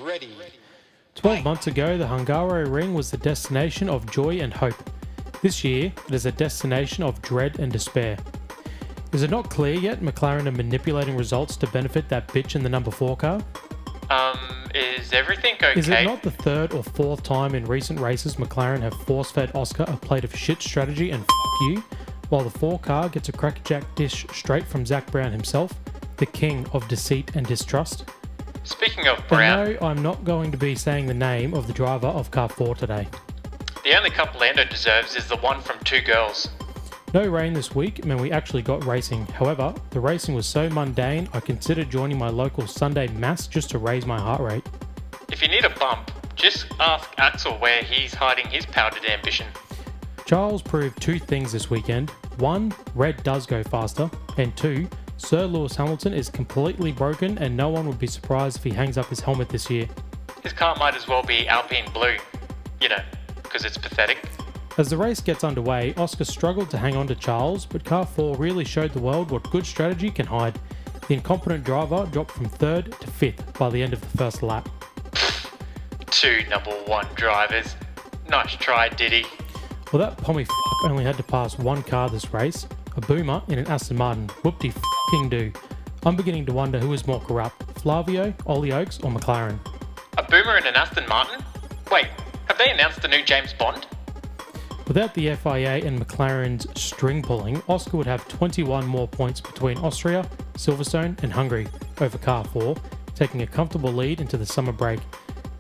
ready. 12 months ago, the Hungaroring was the destination of joy and hope. This year, it is a destination of dread and despair. Is it not clear yet McLaren are manipulating results to benefit that bitch in the number 4 car? Is everything okay? Is it not the third or fourth time in recent races McLaren have force-fed Oscar a plate of shit strategy and you, while the 4 car gets a crackerjack dish straight from Zach Brown himself, the king of deceit and distrust? Speaking of Brown... And no, I'm not going to be saying the name of the driver of car 4 today. The only cup Lando deserves is the one from 2 girls. No rain this week meant we actually got racing. However, the racing was so mundane, I considered joining my local Sunday mass just to raise my heart rate. If you need a bump, just ask Axel where he's hiding his powdered ambition. Charles proved 2 things this weekend. 1, red does go faster, and 2, Sir Lewis Hamilton is completely broken and no one would be surprised if he hangs up his helmet this year. His car might as well be Alpine Blue. You know, because it's pathetic. As the race gets underway, Oscar struggled to hang on to Charles, but car 4 really showed the world what good strategy can hide. The incompetent driver dropped from 3rd to 5th by the end of the first lap. 2 number 1 drivers. Nice try, Diddy. Well, that pommy only had to pass 1 car this race, a boomer in an Aston Martin. Whoop-de-f***ing-do. I'm beginning to wonder who is more corrupt, Flavio, Ollie Oaks or McLaren. A boomer in an Aston Martin? Wait, have they announced the new James Bond? Without the FIA and McLaren's string pulling, Oscar would have 21 more points between Austria, Silverstone and Hungary over car 4, taking a comfortable lead into the summer break.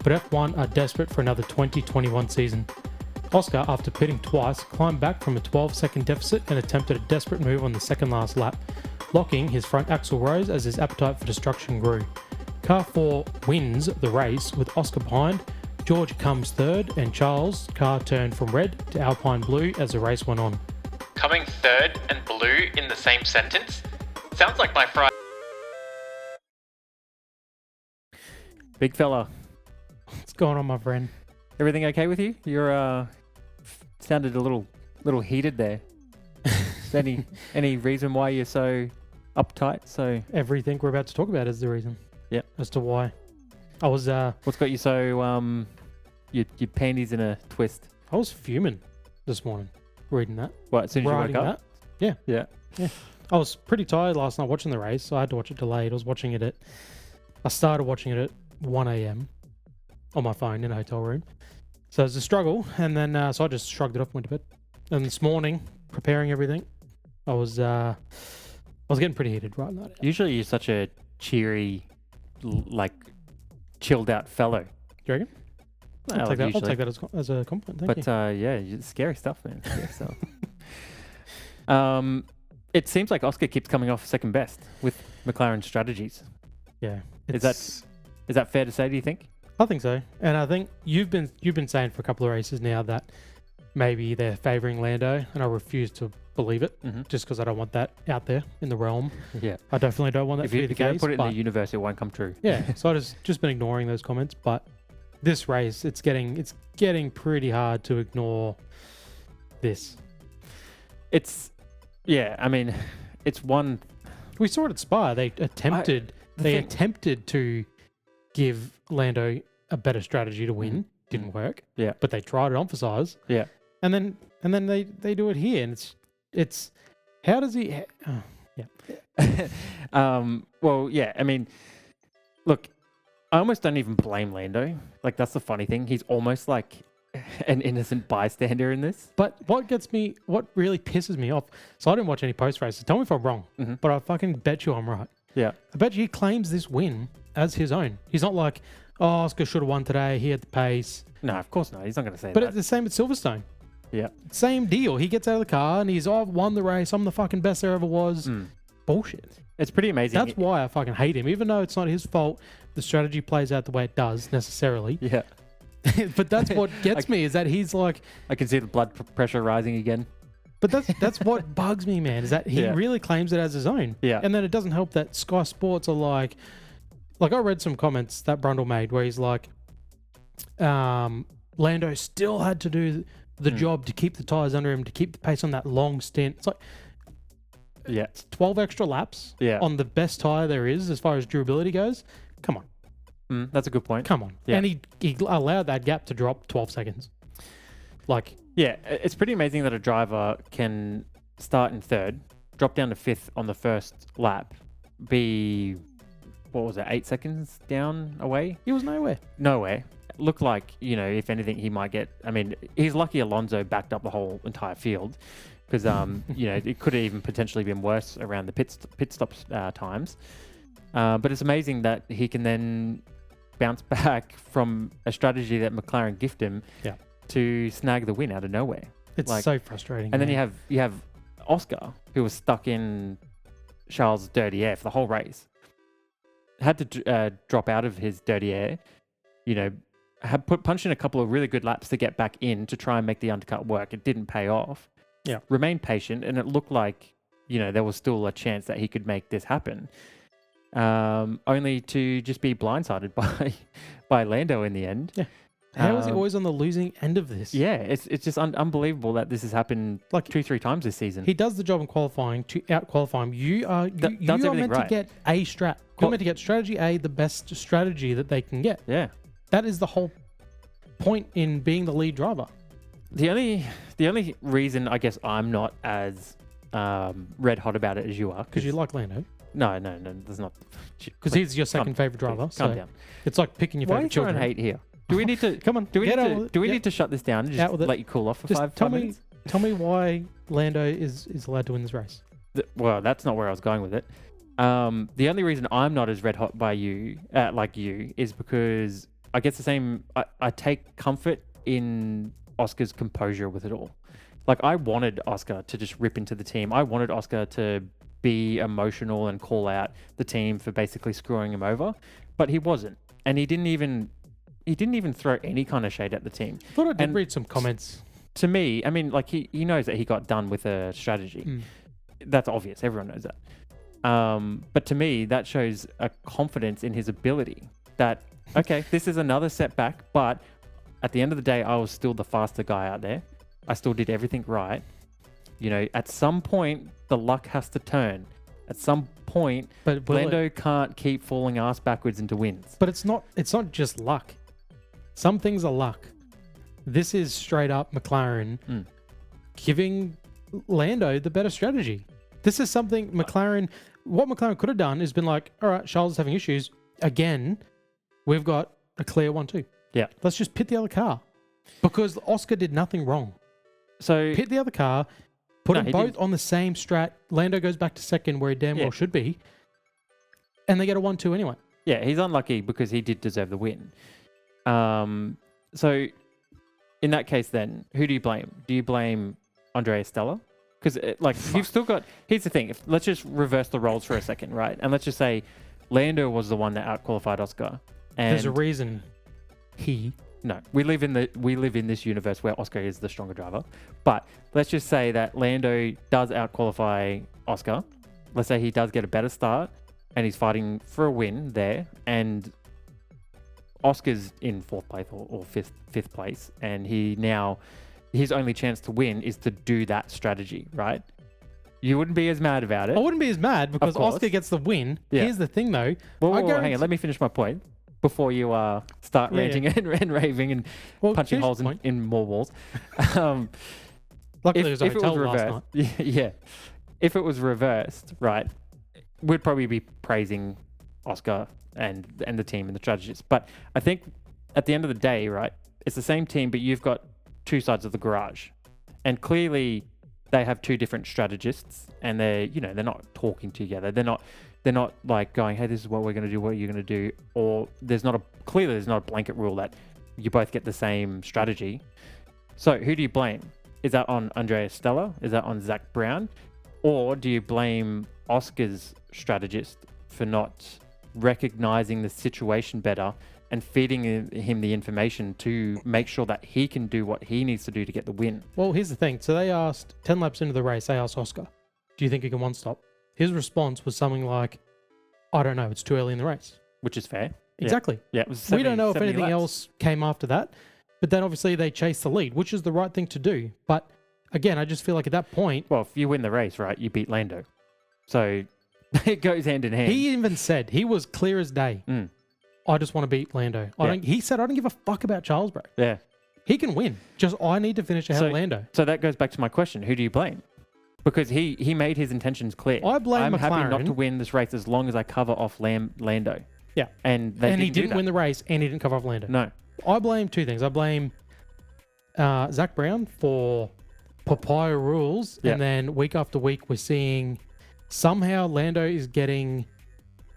But F1 are desperate for another 2021 season. Oscar, after pitting twice, climbed back from a 12-second deficit and attempted a desperate move on the second last lap, locking his front axle rose as his appetite for destruction grew. Car 4 wins the race with Oscar behind. George comes 3rd and Charles' car turned from red to Alpine Blue as the race went on. Coming 3rd and blue in the same sentence? Sounds like my Friday. Big fella. What's going on, my friend? Everything okay with you? You're sounded a little heated there. Is any reason why you're so uptight? So Everything we're about to talk about is the reason. Yep. As to why. I was what's got you so your panties in a twist? I was fuming this morning reading that. What, as soon as you woke Writing up? that. Yeah. I was pretty tired last night watching the race, so I had to watch it delayed. I started watching it at 1 a.m. on my phone in a hotel room. So it was a struggle, and then so I just shrugged it off and went to bed. And this morning, preparing everything, I was getting pretty heated right now. Usually you're such a cheery, chilled out fellow. Do you reckon? I'll take that as a compliment. Thank you. Yeah, scary stuff, man. Scary stuff. It seems like Oscar keeps coming off second best with McLaren strategies. Yeah. Is that fair to say, do you think? I think so. And I think you've been saying for a couple of races now that maybe they're favouring Lando, and I refuse to believe it just because I don't want that out there in the realm. Yeah. I definitely don't want that to be the if you case. put it in the universe, it won't come true. Yeah. So I've just been ignoring those comments, but this race, it's getting pretty hard to ignore this. It's one. We saw it at Spa. They attempted to give Lando a better strategy to win. Didn't work. Yeah. But they tried it on for size. Yeah. And then they do it here, and it's how does he? Yeah. Well, yeah. I mean, look, I almost don't even blame Lando. Like, that's the funny thing. He's almost like an innocent bystander in this. But what really pisses me off, so I didn't watch any post races. Tell me if I'm wrong, but I fucking bet you I'm right. Yeah. I bet you he claims this win as his own. He's not like, oh, Oscar should have won today. He had the pace. No, of course not. He's not going to say that. But it's the same at Silverstone. Yeah. Same deal. He gets out of the car and he's, I've won the race. I'm the fucking best there ever was. Bullshit. It's pretty amazing. That's why I fucking hate him. Even though it's not his fault, the strategy plays out the way it does necessarily. Yeah. But that's what gets me is that he's like... I can see the blood pressure rising again. But that's what bugs me, man, is that he really claims it as his own. Yeah. And then it doesn't help that Sky Sports are like I read some comments that Brundle made where he's like, Lando still had to do the job to keep the tyres under him, to keep the pace on that long stint. It's like, it's 12 extra laps on the best tyre there is as far as durability goes. Come on. That's a good point. Come on. Yeah. And he allowed that gap to drop 12 seconds. Like, Yeah, it's pretty amazing that a driver can start in third, drop down to fifth on the first lap, be, 8 seconds down away? he was nowhere. Nowhere. Looked like, if anything, he might get... I mean, he's lucky Alonso backed up the whole entire field because, it could have even potentially been worse around the pit stop times. But it's amazing that he can then bounce back from a strategy that McLaren gifted him to snag the win out of nowhere. It's so frustrating. And then man. you have Oscar, who was stuck in Charles' dirty air for the whole race. Had to drop out of his dirty air, punched in a couple of really good laps to get back in to try and make the undercut work. It didn't pay off. Yeah. Remained patient, and it looked like, there was still a chance that he could make this happen. Only to just be blindsided by Lando in the end. Yeah. How is he always on the losing end of this? Yeah, it's just unbelievable that this has happened like 2-3 times this season. He does the job in qualifying to out-qualify him. You are meant to get a strat. You're meant to get strategy A, the best strategy that they can get. Yeah. That is the whole point in being the lead driver. The only reason I guess I'm not as red hot about it as you are, because you like Lando. No, there's not. Because he's your second favorite driver. Calm down. It's like picking your favorite children. Why are you throwing hate here? Do we need to come on? Do we need to shut this down and just let you cool off for just 5 minutes? Tell me why Lando is allowed to win this race. Well, that's not where I was going with it. The only reason I'm not as red hot by you, like you, is because I guess the same. I take comfort in Oscar's composure with it all. Like, I wanted Oscar to just rip into the team. I wanted Oscar to be emotional and call out the team for basically screwing him over, but he wasn't, and he didn't even throw any kind of shade at the team. I thought I did read some comments. To me, I mean, like, he knows that he got done with a strategy. That's obvious. Everyone knows that. But to me, that shows a confidence in his ability that, okay, this is another setback, but at the end of the day, I was still the faster guy out there. I still did everything right. At some point, the luck has to turn. At some point, but Lando can't keep falling ass backwards into wins. But it's not just luck. Some things are luck. This is straight up McLaren giving Lando the better strategy. This is something what McLaren could have done is been like, all right, Charles is having issues. Again, we've got a clear 1-2. Yeah. Let's just pit the other car. Because Oscar did nothing wrong. So pit the other car, put them both on the same strat. Lando goes back to second where he damn well should be. And they get a 1-2 anyway. Yeah, he's unlucky because he did deserve the win. So in that case then, who do you blame? Do you blame Andrea Stella? Because you've still got... Here's the thing. Let's just reverse the roles for a second, right? And let's just say Lando was the one that outqualified Oscar. And there's a reason No, we live in this universe where Oscar is the stronger driver. But let's just say that Lando does outqualify Oscar. Let's say he does get a better start and he's fighting for a win there, and Oscar's in 4th place or fifth place, and his only chance to win is to do that strategy, right? You wouldn't be as mad about it. I wouldn't be as mad because Oscar gets the win. Yeah. Here's the thing though. Hang on, let me finish my point before you start ranting and raving and punching holes in more walls. Luckily, if it was reversed, if it was reversed, right, we'd probably be praising Oscar and the team and the strategists. But I think at the end of the day, right, it's the same team, but you've got 2 sides of the garage, and clearly they have 2 different strategists, and they're not talking together. They're not like going, hey, this is what we're going to do, what are you going to do? Or there's not a blanket rule that you both get the same strategy. So who do you blame? Is that on Andrea Stella? Is that on Zach Brown? Or do you blame Oscar's strategist for not recognizing the situation better and feeding him the information to make sure that he can do what he needs to do to get the win? Well, here's the thing. So they asked, 10 laps into the race, they asked Oscar, do you think he can one-stop? His response was something like, I don't know, it's too early in the race. Which is fair. Exactly. Yeah, it was 70, we don't know if anything laps. else came after that, but then obviously they chased the lead, which is the right thing to do. But again, I just feel like at that point... Well, if you win the race, right, you beat Lando. So it goes hand in hand. He even said, he was clear as day. I just want to beat Lando. He said, I don't give a fuck about Charles, bro. Yeah. He can win. Just I need to finish ahead of Lando. So that goes back to my question. Who do you blame? Because he made his intentions clear. I blame I'm McLaren. happy not to win this race as long as I cover off Lando. Yeah. And he didn't win the race and he didn't cover off Lando. No. I blame two things. I blame Zach Brown for papaya rules. Yeah. And then week after week, we're seeing somehow Lando is getting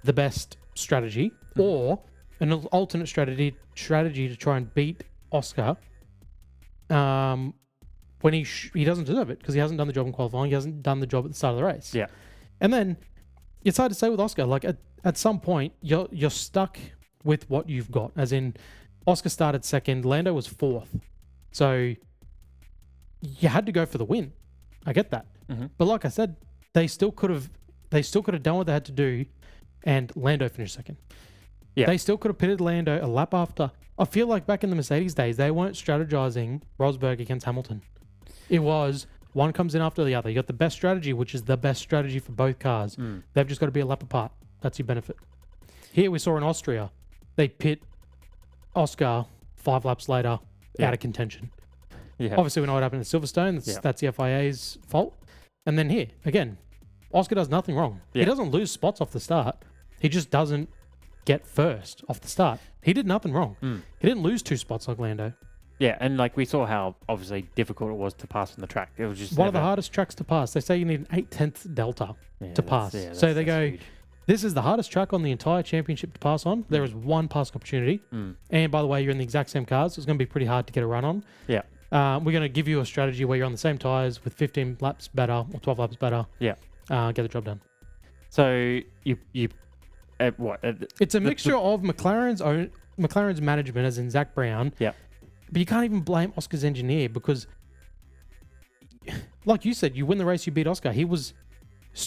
the best strategy or an alternate strategy to try and beat Oscar when he doesn't deserve it because he hasn't done the job in qualifying. He hasn't done the job at the start of the race. Yeah. And then it's hard to say with Oscar. Like at some point, you're stuck with what you've got. As in, Oscar started second, Lando was fourth. So you had to go for the win. I get that. Mm-hmm. But like I said, they still could have done what they had to do, and Lando finished second. Yeah. They still could have pitted Lando a lap after. I feel like back in the Mercedes days, they weren't strategizing Rosberg against Hamilton. It was one comes in after the other. You got the best strategy, which is the best strategy for both cars. They've just got to be a lap apart. That's your benefit. Here we saw in Austria, they pit Oscar 5 laps later out of contention. Yeah. Obviously, we know what happened at Silverstone. That's the FIA's fault. And then here, again, Oscar does nothing wrong. Yeah. He doesn't lose spots off the start. He just doesn't get first off the start. He did nothing wrong. He didn't lose 2 spots like Lando. Yeah, and like we saw how obviously difficult it was to pass on the track. It was just one of the hardest tracks to pass. They say you need an 8/10 delta to pass. So they go, huge. this is the hardest track on the entire championship to pass on. There is one passing opportunity. And by the way, you're in the exact same cars, so it's going to be pretty hard to get a run on. Yeah. We're going to give you a strategy where you're on the same tyres with 15 laps better or 12 laps better. Yeah. Get the job done. So you it's a mixture of McLaren's management, as in Zach Brown. Yeah. But you can't even blame Oscar's engineer because, like you said, you win the race, you beat Oscar. He was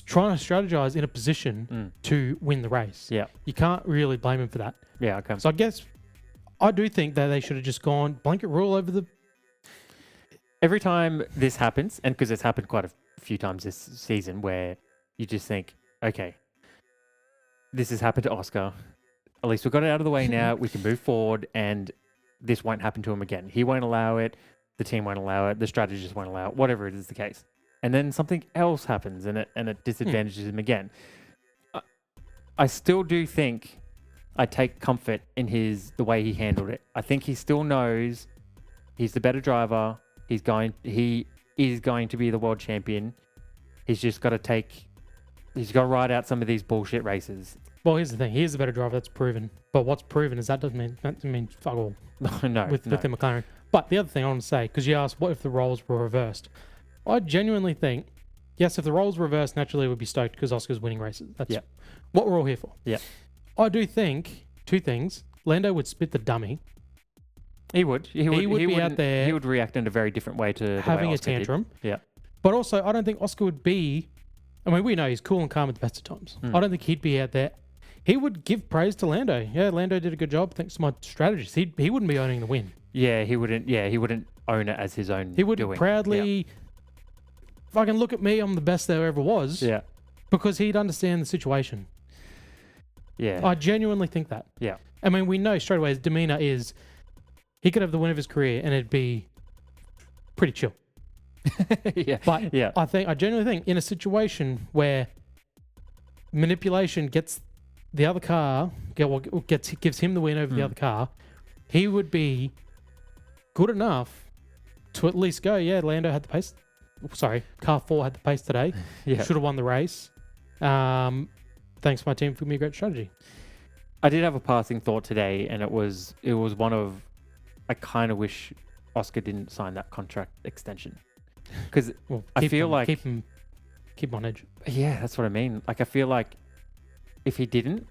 trying to strategize in a position to win the race. Yeah. You can't really blame him for that. Yeah, okay. So I guess I do think that they should have just gone blanket rule over the... Every time this happens, and because it's happened quite a few times this season, where you just think, okay, this has happened to Oscar. At least we've got it out of the way now. We can move forward, and this won't happen to him again. He won't allow it. The team won't allow it. The strategist won't allow it. Whatever it is the case. And then something else happens, and it disadvantages him again. I still do think I take comfort in the way he handled it. I think he still knows he's the better driver. He is going to be the world champion. He's just got to ride out some of these bullshit races. Well, here's the thing. He is the better driver. That's proven. But what's proven is that doesn't mean fuck all. No, with the McLaren. But the other thing I want to say, because you asked, what if the roles were reversed? I genuinely think, yes, if the roles were reversed, naturally we'd be stoked because Oscar's winning races. That's what we're all here for. Yeah. I do think 2 things. Lando would spit the dummy. He would. He would be out there. He would react in a very different way to having the way a tantrum. Did. Yeah. But also, I don't think Oscar would be... I mean, we know he's cool and calm at the best of times. I don't think he'd be out there. He would give praise to Lando. Yeah, Lando did a good job thanks to my strategies. He wouldn't be owning the win. Yeah, he wouldn't. Yeah, he wouldn't own it as his own. He would proudly fucking look at me. I'm the best there ever was. Yeah. Because he'd understand the situation. Yeah. I genuinely think that. Yeah. I mean, we know straight away his demeanor is he could have the win of his career and it'd be pretty chill. Yeah. But I genuinely think in a situation where manipulation gets the other car, gives him the win over the other car, he would be good enough to at least go, yeah, Lando had the pace. Sorry, car 4 had the pace today. Yeah. Should have won the race. Thanks to my team for giving me a great strategy. I did have a passing thought today, and it was one of, I kind of wish Oscar didn't sign that contract extension. Because I feel like... Keep him on edge. Yeah, that's what I mean. Like, I feel like if he didn't,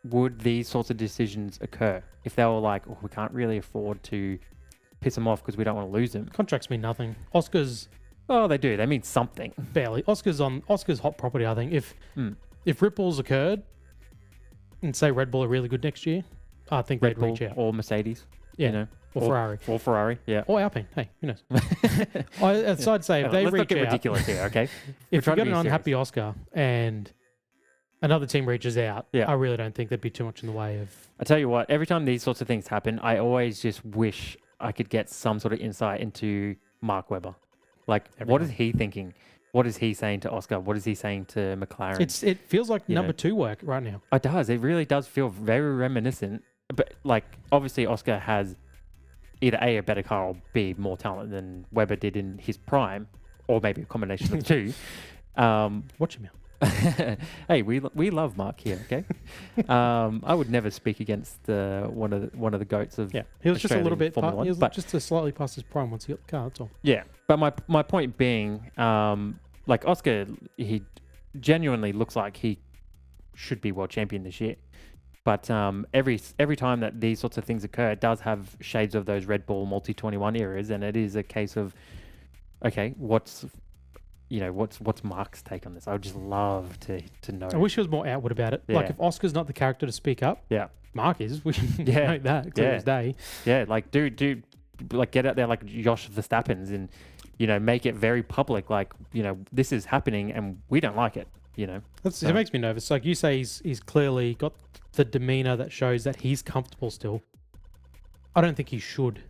would these sorts of decisions occur? If they were like, oh, we can't really afford to piss him off because we don't want to lose him. Contracts mean nothing. Oscar's... Oh, they do. They mean something. Barely. Oscar's hot property, I think. If ripples occurred, and say Red Bull are really good next year, I think Red they'd Bull reach out. or Mercedes. Yeah. You know, or Ferrari. Or Ferrari, yeah. Or Alpine. Hey, who knows? I'd say if they Let's reach not get out... ridiculous here, okay? If you've got an unhappy Oscar and another team reaches out, Yeah. I really don't think there'd be too much in the way of. I tell you what, every time these sorts of things happen, I always just wish I could get some sort of insight into Mark Webber. Like, what is he thinking? What is he saying to Oscar? What is he saying to McLaren? It feels like You number know. 2 work right now. It does. It really does feel very reminiscent. But, like, obviously Oscar has either A, a better car, or B, more talent than Webber did in his prime, or maybe a combination of the two. Watch him out. Hey, we love Mark here, okay? I would never speak against one of the goats of Yeah, he was just a little Australian bit. Formula One, He was but just slightly past his prime once he got the car. That's all. yeah. But my point being, like Oscar, he genuinely looks like he should be world champion this year. But every time that these sorts of things occur, it does have shades of those Red Bull multi-21 eras, and it is a case of, okay, what's Mark's take on this? I would just love to know. I wish he was more outward about it. Like Yeah. if Oscar's not the character to speak up, Yeah, Mark is. We can Yeah. note that clear Yeah. as day. yeah, like do like get out there like Josh Verstappen's and make it very public. Like this is happening and we don't like it. It makes me nervous. Like you say, he's clearly got the demeanor that shows that he's comfortable still. I don't think he should.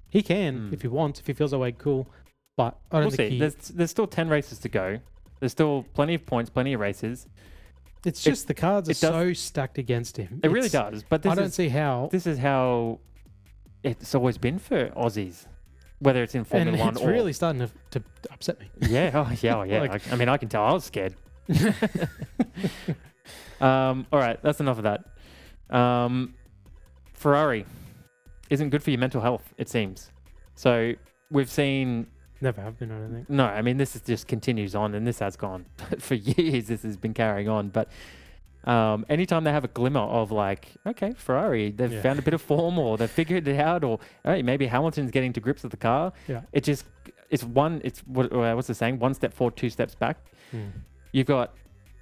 He can if he wants, if he feels that way, cool. But I don't We'll think see. There's still 10 races to go. There's still plenty of points, plenty of races. it's just the cards are it does- so stacked against him. It really does. But I don't see how. this is how it's always been for Aussies, whether it's in Formula And One it's or really starting to upset me. yeah, oh yeah. Like- I mean, I can tell I was scared. All right, that's enough of that. Ferrari isn't good for your mental health, it seems. So we've seen. Never have been, I don't think. No, I mean just continues on, and this has gone for years. This has been carrying on, but anytime they have a glimmer of like, okay, Ferrari, they've found a bit of form, or they've figured it out, or hey, maybe Hamilton's getting to grips with the car. Yeah. It's what's the saying? One step forward, 2 steps back. You've got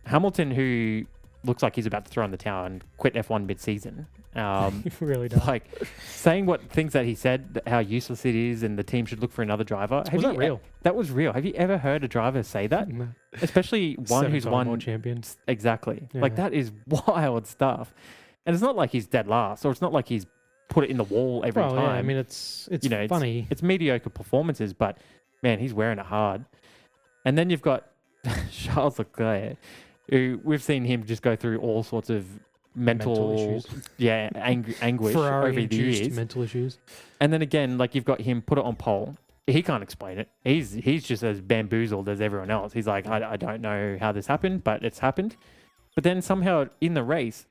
Hamilton, who looks like he's about to throw in the towel and quit F1 mid-season. He really does. Like saying things that he said, how useless it is, and the team should look for another driver. Was that real? That was real. Have you ever heard a driver say that? No. Especially one who's Seven-time won world champions. exactly. Yeah. Like that is wild stuff. And it's not like he's dead last, or it's not like he's put it in the wall every Well, time. yeah, I mean, it's funny. It's mediocre performances, but man, he's wearing it hard. And then you've got Charles Leclerc, who we've seen him just go through all sorts of mental issues. anguish over the Ferrari-induced years. mental issues. And then again, like you've got him put it on pole. He can't explain it. He's just as bamboozled as everyone else. He's like, I don't know how this happened, but it's happened. But then somehow in the race,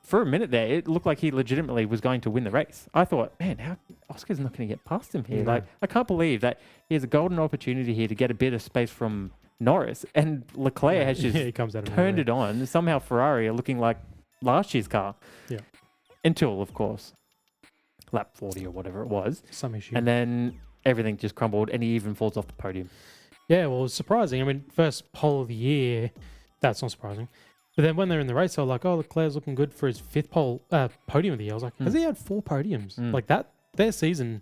for a minute there, it looked like he legitimately was going to win the race. I thought, man, how Oscar's not going to get past him here. No. Like, I can't believe that he has a golden opportunity here to get a bit of space from Norris, and Leclerc has just he comes out of turned nowhere. it on. Somehow Ferrari are looking like last year's car. Yeah. Until, of course, lap 40 or whatever it was. Some issue. And then everything just crumbled, and he even falls off the podium. Yeah, well, it was surprising. I mean, first pole of the year, that's not surprising. But then when they're in the race, I was like, oh, Leclerc's looking good for his 5th podium of the year. I was like, has he had 4 podiums? Like that, their season,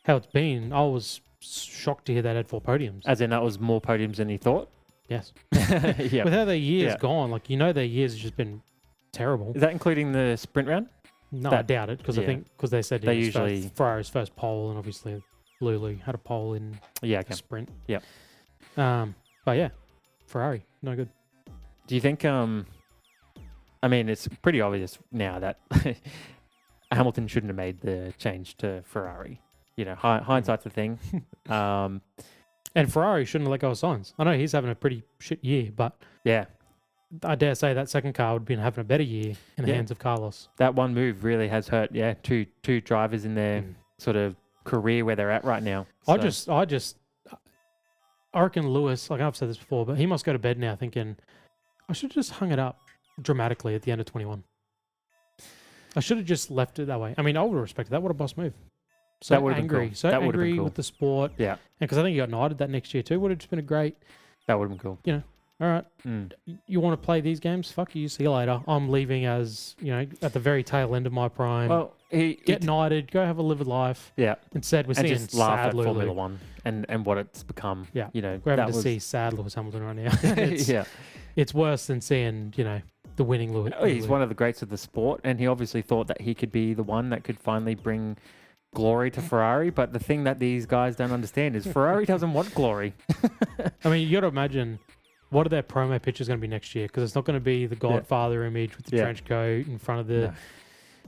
how it's been, I was shocked to hear that had 4 podiums. As in, that was more podiums than he thought? Yes. Yeah. With how their year's Yeah. gone, like, their year's just been terrible. Is that including the sprint round? No, I doubt it, because I yeah. think, because they said They it was usually- Ferrari's first pole, and obviously Lulu had a pole in Yeah, okay. sprint. Yep. But yeah, Ferrari, no good. Do you think, I mean, it's pretty obvious now that Hamilton shouldn't have made the change to Ferrari. Hindsight's a thing. And Ferrari shouldn't have let go of Sainz. I know he's having a pretty shit year, but Yeah, I dare say that second car would have been having a better year in the Yeah. hands of Carlos. that one move really has hurt. Yeah, two drivers in their sort of career where they're at right now. I So- reckon Lewis, like I've said this before, but he must go to bed now thinking, I should have just hung it up dramatically at the end of 21. I should have just left it that way. I mean, I would have respected that. What a boss move. So That would've been angry. cool. So That would've been angry cool. with the sport. Yeah, And because I think he got knighted that next year too. Would have just been a great, that would have been cool. all right, Mm. you want to play these games? Fuck you. See you later. I'm leaving as, at the very tail end of my prime. Well, Get knighted. Go have a live life. yeah, Instead, we're and seeing just laugh sad at Lulu. Formula One and what it's become. Yeah. You know, We're having that to was see sad Lewis Hamilton right now. It's- yeah. it's worse than seeing, the winning Lewis. He's one of the greats of the sport, and he obviously thought that he could be the one that could finally bring glory to Ferrari. But the thing that these guys don't understand is Ferrari doesn't want glory. I mean, you got to imagine what are their promo pictures going to be next year? Because it's not going to be the Godfather image with the trench coat in front of the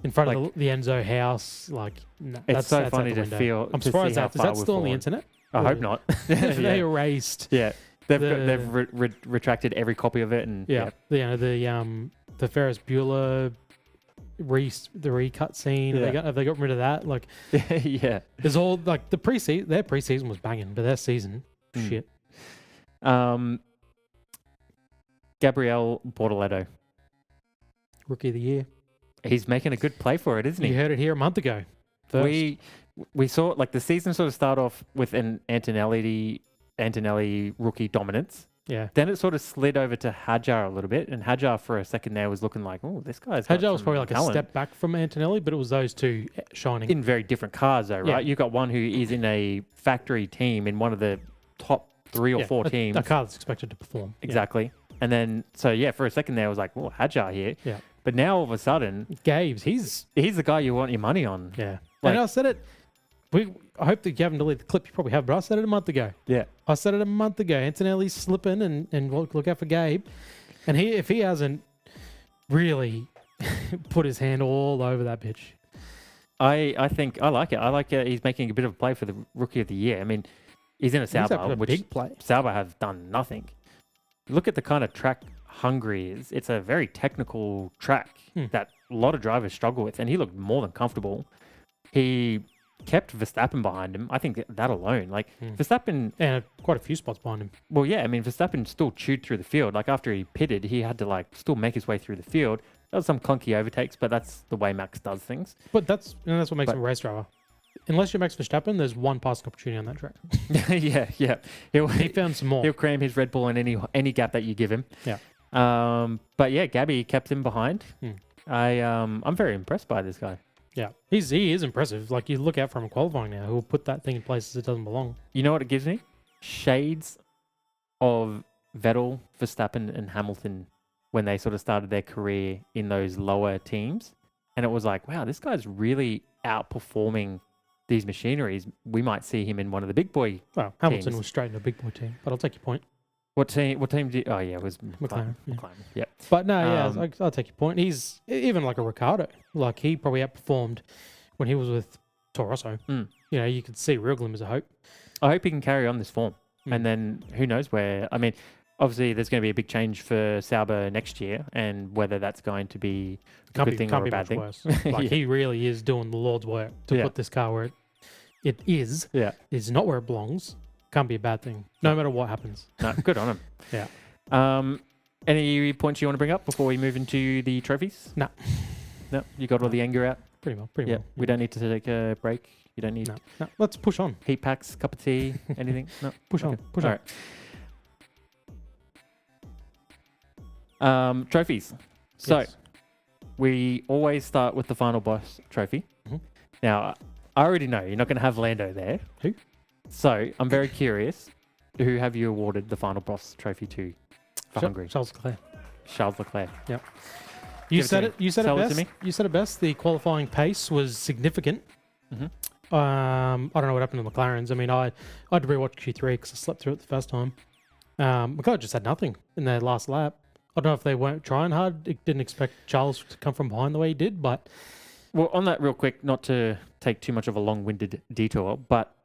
the Enzo house. Like, no, it's so funny to feel. I'm surprised is that still on the internet? I hope not. They erased. Yeah, they've retracted every copy of it, and the Ferris Bueller the recut scene. Have they got rid of that? Like, yeah, there's all like the preseason. Their preseason was banging, but their season shit. Gabriel Bortoleto, Rookie of the Year. He's making a good play for it, isn't he? You heard it here a month ago. First. We saw like the season sort of start off with an Antonelli rookie dominance. Yeah. Then it sort of slid over to Hadjar a little bit, and Hadjar for a second there was looking like, oh, this guy's got Hadjar was probably like talent. a step back from Antonelli, but it was those two shining in very different cars, though, right? Yeah. You've got one who is in a factory team in one of the top 3 or 4 teams. A car that's expected to perform. Exactly. And then, for a secking there, I was like, oh, Hadjar here. Yeah. But now all of a sudden, Gabe's, he's the guy you want your money on. Yeah. Like, and I said it. I hope that you haven't deleted the clip. You probably have, but I said it a month ago. Yeah. I said it a month ago. Antonelli's slipping, and look out for Gabe. And if he hasn't really put his hand all over that pitch. I think I like it. I like it. He's making a bit of a play for the Rookie of the Year. I mean, he's in a Sauber, which big play. Sauber have done nothing. Look at the kind of track Hungary is. It's a very technical track that a lot of drivers struggle with, and he looked more than comfortable. He kept Verstappen behind him. I think that alone, Verstappen... And quite a few spots behind him. Well, yeah, I mean, Verstappen still chewed through the field. Like, after he pitted, he had to, still make his way through the field. There was some clunky overtakes, but that's the way Max does things. But that's what makes him a race driver. Unless you're Max Verstappen, there's one passing opportunity on that track. yeah. He found some more. He'll cram his Red Bull in any gap that you give him. Yeah. But yeah, Gabby kept him behind. I'm very impressed by this guy. Yeah, he is impressive. Like, you look out for him qualifying now. He'll put that thing in places it doesn't belong. You know what it gives me? Shades of Vettel, Verstappen, and Hamilton when they sort of started their career in those lower teams. And it was like, wow, this guy's really outperforming these machineries. We might see him in one of the big boy Hamilton teams. was straight in a big boy team, but I'll take your point. What team did... Oh, yeah, it was McLaren. McLaren, yeah. But no, I'll take your point. He's even like a Ricciardo. Like, he probably outperformed when he was with Toro Rosso. You could see real glimmers of hope. I hope he can carry on this form. And then who knows where... I mean, obviously, there's going to be a big change for Sauber next year, and whether that's going to be a good thing or a bad thing. Worse. Like, he really is doing the Lord's work to put this car where it is. Yeah. It's not where it belongs. Can't be a bad thing, no matter what happens. No, good on him. Yeah. Any points you want to bring up before we move into the trophies? No. No, you got all the anger out? Pretty well. We don't need to take a break. You don't need... No. Let's push on. Heat packs, cup of tea, anything? No? Push on. Push on. All right. Trophies. So, Yes. we always start with the final boss trophy. Now, I already know you're not going to have Lando there. Who? So, I'm very curious. Who have you awarded the final boss trophy to for Hungary? Charles Leclerc. Charles Leclerc. Yep. You said it Tell it best. to me. You said it best. The qualifying pace was significant. I don't know what happened to McLarens. I mean, I had to rewatch Q3 because I slept through it the first time. McLaren just had nothing in their last lap. I don't know if they weren't trying hard. It didn't expect Charles to come from behind the way he did, but... Well, on that real quick, not to take too much of a long-winded detour, but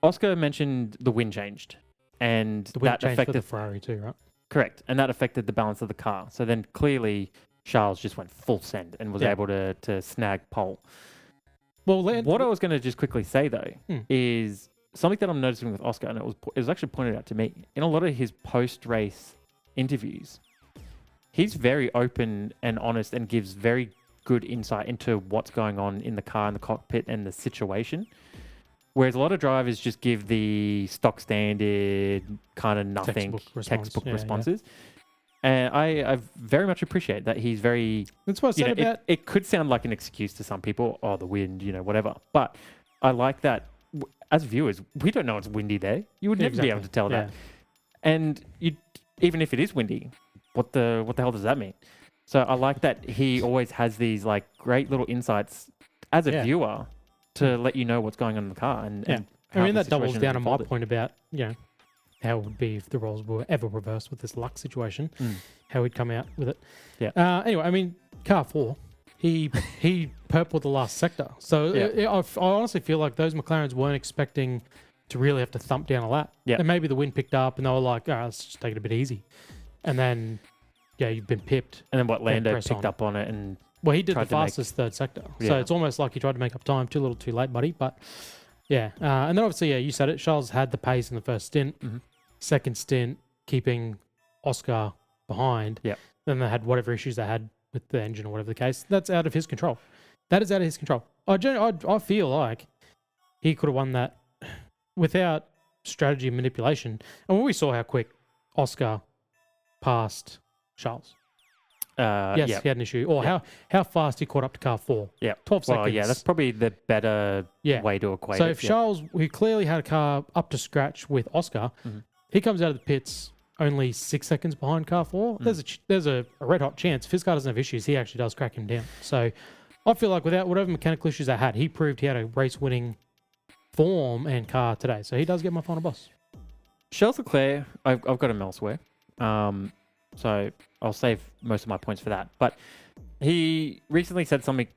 Oscar mentioned the wind changed, and the wind that changed affected for the Ferrari too, right? Correct, and that affected the balance of the car. So then clearly Charles just went full send and was able to snag pole. Well, what I was going to just quickly say though is something that I'm noticing with Oscar, and it was actually pointed out to me in a lot of his post-race interviews. He's very open and honest and gives very good insight into what's going on in the car and the cockpit and the situation. Whereas a lot of drivers just give the stock standard kind of nothing textbook responses. And I very much appreciate that he's very... That's what I said about... It could sound like an excuse to some people, the wind, whatever. But I like that as viewers, we don't know it's windy there. You would never be able to tell that. And even if it is windy, what the hell does that mean? So I like that he always has these like great little insights as a viewer to let you know what's going on in the car. And I mean, that doubles situation down on my unfolded. point about, how it would be if the roles were ever reversed with this luck situation, how he'd come out with it. Yeah. Anyway, I mean, car 4, he purpled the last sector. So I honestly feel like those McLarens weren't expecting to really have to thump down a lap. Yeah. And maybe the wind picked up and they were like, all right, let's just take it a bit easy. And then, you've been pipped. And then Lando press picked on. up on it and Well, he did the tried to make- fastest third sector. So Yeah. it's almost like he tried to make up time. Too little, too late, buddy. But yeah. And then obviously, you said it. Charles had the pace in the first stint. Mhm. Second stint, keeping Oscar behind. Yeah. Then they had whatever issues they had with the engine or whatever the case. That's out of his control. That is out of his control. I feel like he could have won that without strategy and manipulation. And when we saw how quick Oscar passed Charles. Yes, yeah. he had an issue. Or how fast he caught up to car 4. Yeah. 12 seconds. Well, yeah, that's probably the better way to equate So it. if Charles, who clearly had a car up to scratch with Oscar, he comes out of the pits only 6 seconds behind car 4, there's a red hot chance if his car doesn't have issues, he actually does crack him down. So I feel like without whatever mechanical issues they had, he proved he had a race-winning form and car today. So he does get my final boss. Charles Leclerc, I've got him elsewhere. So I'll save most of my points for that. But he recently said something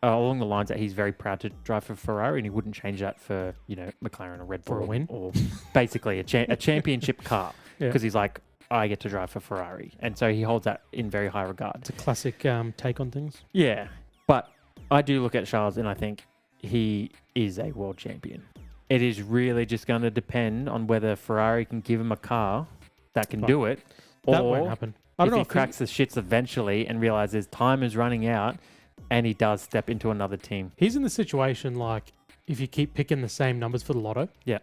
along the lines that he's very proud to drive for Ferrari and he wouldn't change that for, McLaren or Red Bull. For a win? Or basically a championship car. Yeah. Because he's like, I get to drive for Ferrari. And so he holds that in very high regard. It's a classic take on things. Yeah. But I do look at Charles and I think he is a world champion. It is really just going to depend on whether Ferrari can give him a car that can do it. That or won't happen. I if don't know he if cracks the shits eventually and realizes time is running out and he does step into another team. he's in the situation like if you keep picking the same numbers for the lotto. Yeah.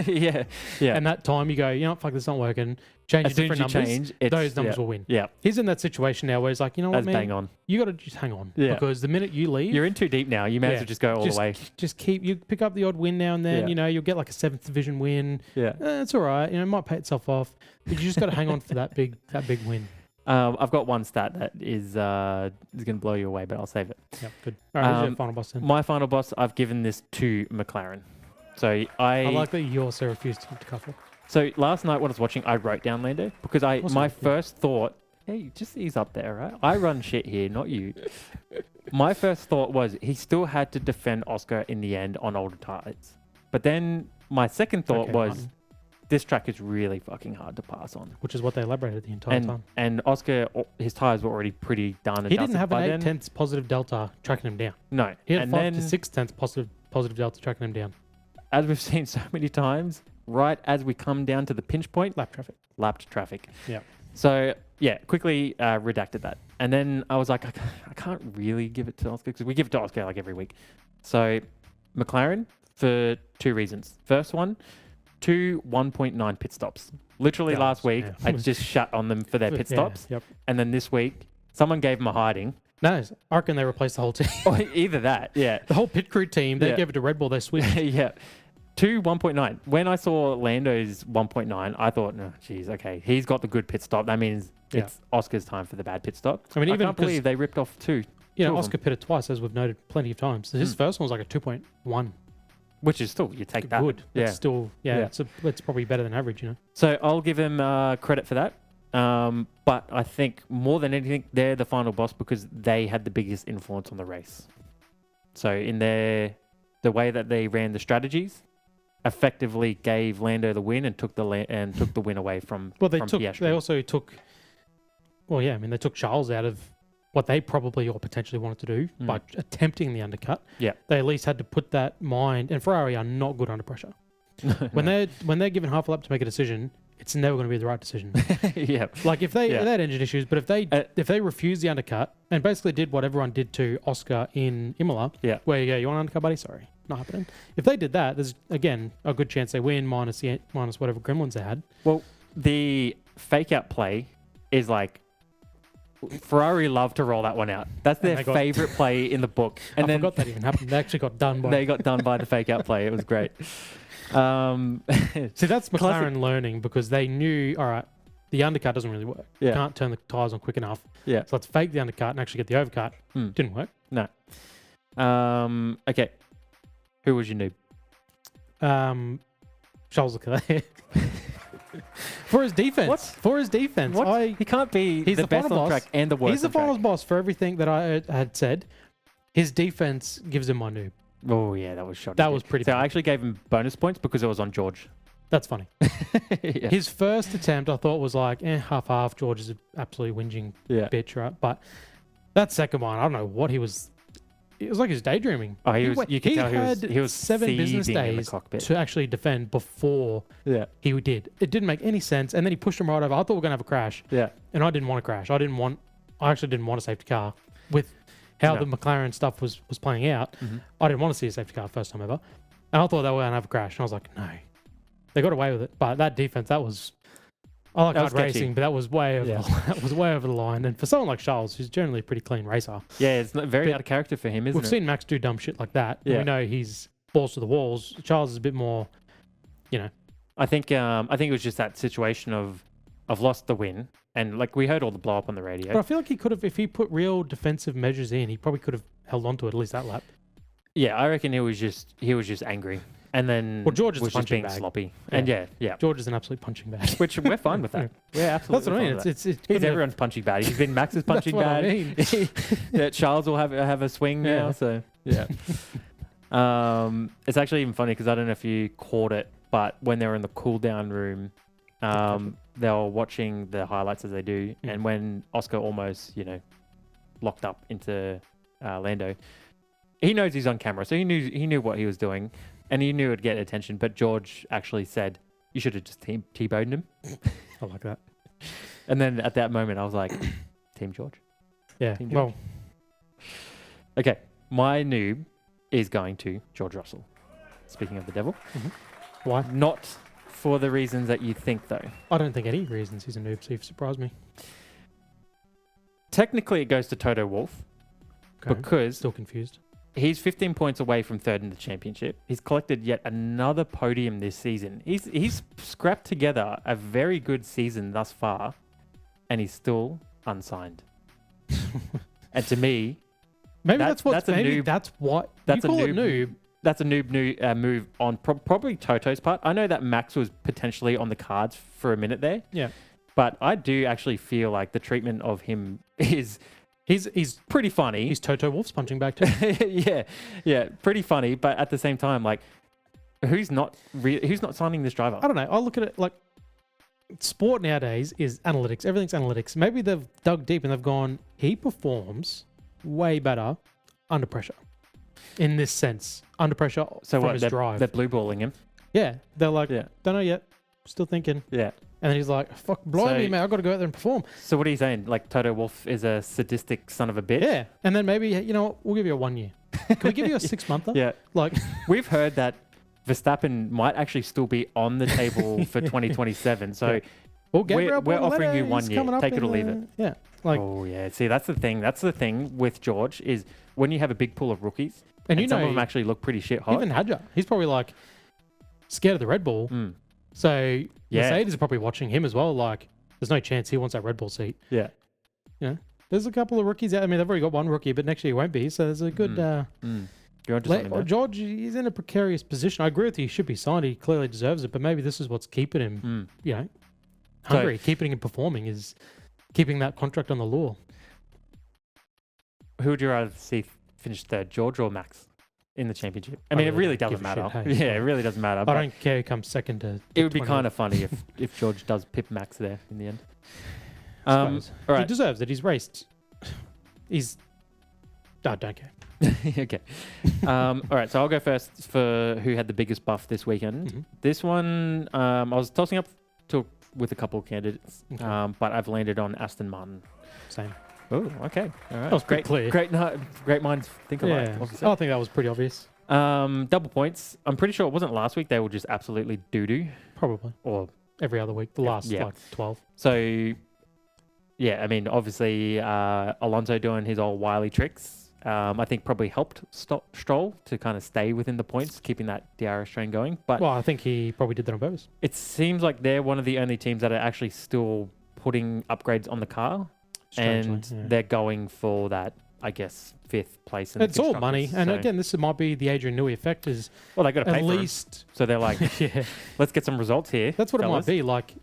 yeah. And that time you go, fuck, this not working. Change As soon different as you numbers. change, Those numbers will win. Yeah. He's in that situation now where he's like, you know what, That's man? bang on. You got to just hang on. Yeah. Because the minute you leave, You're in too deep now. You may as well just go all the way. Just you pick up the odd win now and then. Yeah. You'll get like a 7th division win. Yeah. It's all right. It might pay itself off. But you just got to hang on for that big win. I've got one stat that is going to blow you away, but I'll save it. Yep, good. All right, who's your final boss then? My final boss, I've given this to McLaren. So I like that you also refused to couple. So last night when I was watching, I wrote down Lando because my first thought, hey, just ease up there, right? I run shit here, not you. My first thought was he still had to defend Oscar in the end on older tires. But then my second thought was Martin. this track is really fucking hard to pass on. Which is what they elaborated the entire time. And Oscar, his tires were already pretty done and He didn't have an by then. 8/10 positive delta tracking him down. No. He had and 5 then, to 6/10 positive delta tracking him down. as we've seen so many times, right as we come down to the pinch point, lapped traffic. Yeah. So, yeah, quickly redacted that. And then I was like, I can't really give it to Oscar because we give it to Oscar like every week. So, McLaren for 2 reasons. First one, 2 1.9 pit stops. Literally last week, I just shut on them for their pit stops. Yep. And then this week, someone gave them a hiding. No, I reckon they replaced the whole team. Or either that, yeah. The whole pit crew team, they Yeah. gave it to Red Bull, they switched. Yeah. 2 1.9. When I saw Lando's 1.9, I thought, no, geez, okay, he's got the good pit stop. That means it's Oscar's time for the bad pit stop. I mean, even can't believe they ripped off 2. Oscar pitted twice, as we've noted plenty of times. So his first one was like a 2.1. Which is still, you take that. Good. Yeah. It's still, it's probably better than average, So I'll give him credit for that. But I think more than anything, they're the final boss because they had the biggest influence on the race. So in the way that they ran the strategies, effectively gave Lando the win and took the win away from Piastri. They also took, they took Charles out of what they probably or potentially wanted to do by attempting the undercut. Yeah. They at least had to put that mind, and Ferrari are not good under pressure. When they're given half a lap to make a decision, it's never going to be the right decision. Yeah. Like if they had engine issues, but if they refused the undercut and basically did what everyone did to Oscar in Imola, where you want an undercut, buddy? Sorry, not happening. If they did that, there's again a good chance they win minus whatever gremlins they had. Well, the fake out play is like Ferrari love to roll that one out. That's their favorite play in the book. And I forgot that even happened. They actually got done by. They got done by the fake out play. It was great. See, that's McLaren Classic. learning because they knew, all right, the undercut doesn't really work. Yeah. You can't turn the tyres on quick enough. Yeah. So let's fake the undercut and actually get the overcut. Didn't work. No. Okay. Who was your noob? Charles Leclerc. For his defense. What? For his defense. What? He can't be He's the best final on boss. track and the worst He's the on track. finals boss for everything that I had said. His defense gives him my noob. Oh, yeah, that was shocking. That was pretty So bad. I actually gave him bonus points because it was on George. That's funny. Yeah. His first attempt, I thought was like, half-half. George is an absolutely whinging Yeah. bitch, right? But that second one, I don't know what he was. It was like he was daydreaming. Oh, he was. You could tell he was 7 business seething in the days cockpit. to actually defend before Yeah. he did. It didn't make any sense, and then he pushed him right over. I thought we were gonna have a crash, Yeah. and I didn't want to crash. I actually didn't want a safety car with how No. the McLaren stuff was playing out. Mhm. I didn't want to see a safety car first time ever, and I thought they were gonna have a crash. And I was like, no, they got away with it. But that defense, that was. I like That was hard sketchy. racing, but that was way over. Yeah. That was way over the line. And for someone like Charles, who's generally a pretty clean racer, Yeah, it's not very But out of character for him, isn't we've it? seen Max do dumb shit like that. And Yeah. we know he's balls to the walls. Charles is a bit more, I think it was just that situation of I've lost the win, and like we heard all the blow up on the radio. But I feel like he could have, if he put real defensive measures in, he probably could have held on to it at least that lap. Yeah, I reckon he was just angry, and then Well, George is was a just being punching bag. sloppy, Yeah. and yeah, George is an absolute punching bag. which we're fine with that. Yeah, absolutely. That's what I mean. fine with that. It's He's couldn't have- everyone's punching bag. He's been Max's That's punching what I bag. mean. Yeah, Charles will have a swing Yeah. now. So yeah. It's actually even funny because I don't know if you caught it, but when they were in the cool down room, they were watching the highlights as they do, and when Oscar almost locked up into Lando, he knows he's on camera, so he knew what he was doing, and he knew it'd get attention. But George actually said, "You should have just T-boned him." I like that. And then at that moment, I was like, "Team George." Yeah. Team Well, Okay, my noob is going to George Russell. Speaking of the devil, why? not for the reasons that you think, though. I don't think any reasons he's a noob, so you've surprised me. Technically, it goes to Toto Wolff Okay. because Still confused. he's 15 points away from third in the championship. He's collected yet another podium this season. He's scrapped together a very good season thus far, and he's still unsigned. And to me, Maybe That's- that's what. that's a Maybe noob. that's what. That's you a call it noob. noob. that's a noob move on probably Toto's part. I know that Max was potentially on the cards for a minute there. Yeah. But I do actually feel like the treatment of him is He's pretty funny. he's Toto Wolff's punching bag too. yeah, pretty funny. But at the same time, like, who's not signing this driver? I don't know. I look at it like sport nowadays is analytics. Everything's analytics. Maybe they've dug deep and they've gone, he performs way better under pressure. In this sense, under pressure So from what? his They're drive. blue balling him. Yeah, they're like, Yeah, don't know yet. Still thinking. yeah. And then he's like, fuck, blimey, So- man, I've got to go out there and perform. So what are you saying? Like Toto Wolff is a sadistic son of a bitch? Yeah. And then maybe, you know what, we'll give you a 1 year. Can we give you a 6-monther? Yeah. Like, We've heard that Verstappen might actually still be on the table for 2027. So Yeah. well, Gabriel we're offering you Bortoleto, 1 he's year. coming up Take it in or leave the- it. Yeah. Like, oh yeah, see that's the thing. That's the thing with George is when you have a big pool of rookies, and you some know, of them actually look pretty shit hot. even Hadjar, he's probably like scared of the Red Bull. Mm, So Yeah. Mercedes are probably watching him as well. Like, there's no chance he wants that Red Bull seat. yeah. There's a couple of rookies out. I mean, they've already got one rookie, but next year he won't be. So there's a good. You're onto something there. George, he's in a precarious position. I agree with you. He should be signed. He clearly deserves it. But maybe this is what's keeping him, So- hungry. Keeping him performing is keeping that contract on the lure. Who would you rather see finish third, George or Max, in the championship? I I mean, it really really don't doesn't give a matter. shit, hey. Yeah, it really doesn't matter. I But don't care who comes second to. it would be kind of funny if George does pip Max there in the end. All He right. deserves it. He's raced. He's. I don't care. Okay. All right. So I'll go first for who had the biggest buff this weekend. Mhm. This one, I was tossing up with a couple of candidates, Okay. but I've landed on Aston Martin. Same. Oh, okay. All right. That was pretty clear. Great minds think alike. Yeah. obviously. I think that was pretty obvious. Double points. I'm pretty sure it wasn't last week. They were just absolutely doo-doo. Probably Or every other week. The last Yeah. like 12. so, yeah. I mean, obviously, Alonso doing his old wily tricks. I think probably helped Stroll to kind of stay within the points, keeping that DRS train going. But Well, I think he probably did that on purpose. it seems like they're one of the only teams that are actually still putting upgrades on the car, Strangely, and yeah. they're going for that, I guess, 5th place. In It's the all money, constructors. and So- again, this might be the Adrian Newey effect. Is well, they got to pay at for 'em. least So they're like, yeah, let's get some results here. that's what fellas. it might be. Like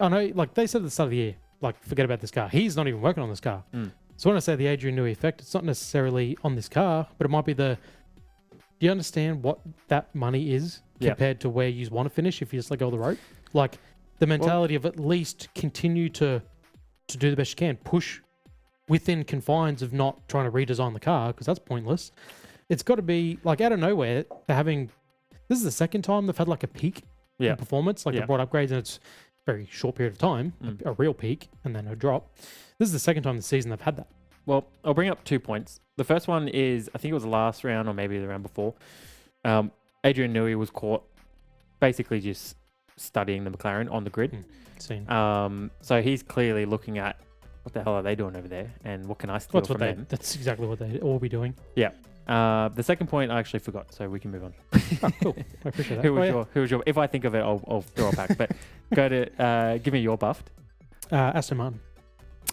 I know, like they said at the start of the year, like forget about this car. He's not even working on this car. Mm. So when I say the Adrian Newey effect, it's not necessarily on this car, but it might be the. Do you understand what that money is Yeah. compared to where you want to finish if you just let go of the rope? Like the mentality of at least continue to do the best you can, push within confines of not trying to redesign the car because that's pointless. It's got to be like out of nowhere. They're having. This is the second time they've had like a peak Yeah. in performance. Like Yeah. they brought upgrades and it's a very short period of time, a real peak, and then a drop. This is the second time this season they've had that. Well, I'll bring up 2 points. The first one is, I think it was the last round or maybe the round before. Adrian Newey was caught basically just studying the McLaren on the grid. Scene. So he's clearly looking at what the hell are they doing over there, and what can I steal That's what from they. them? That's exactly what they all be doing. The second point I actually forgot, so we can move on. Oh, cool. I appreciate that. Who Oh, was yeah. your? If I think of it, I'll throw it back. But go to give me your buffed. Aston Martin.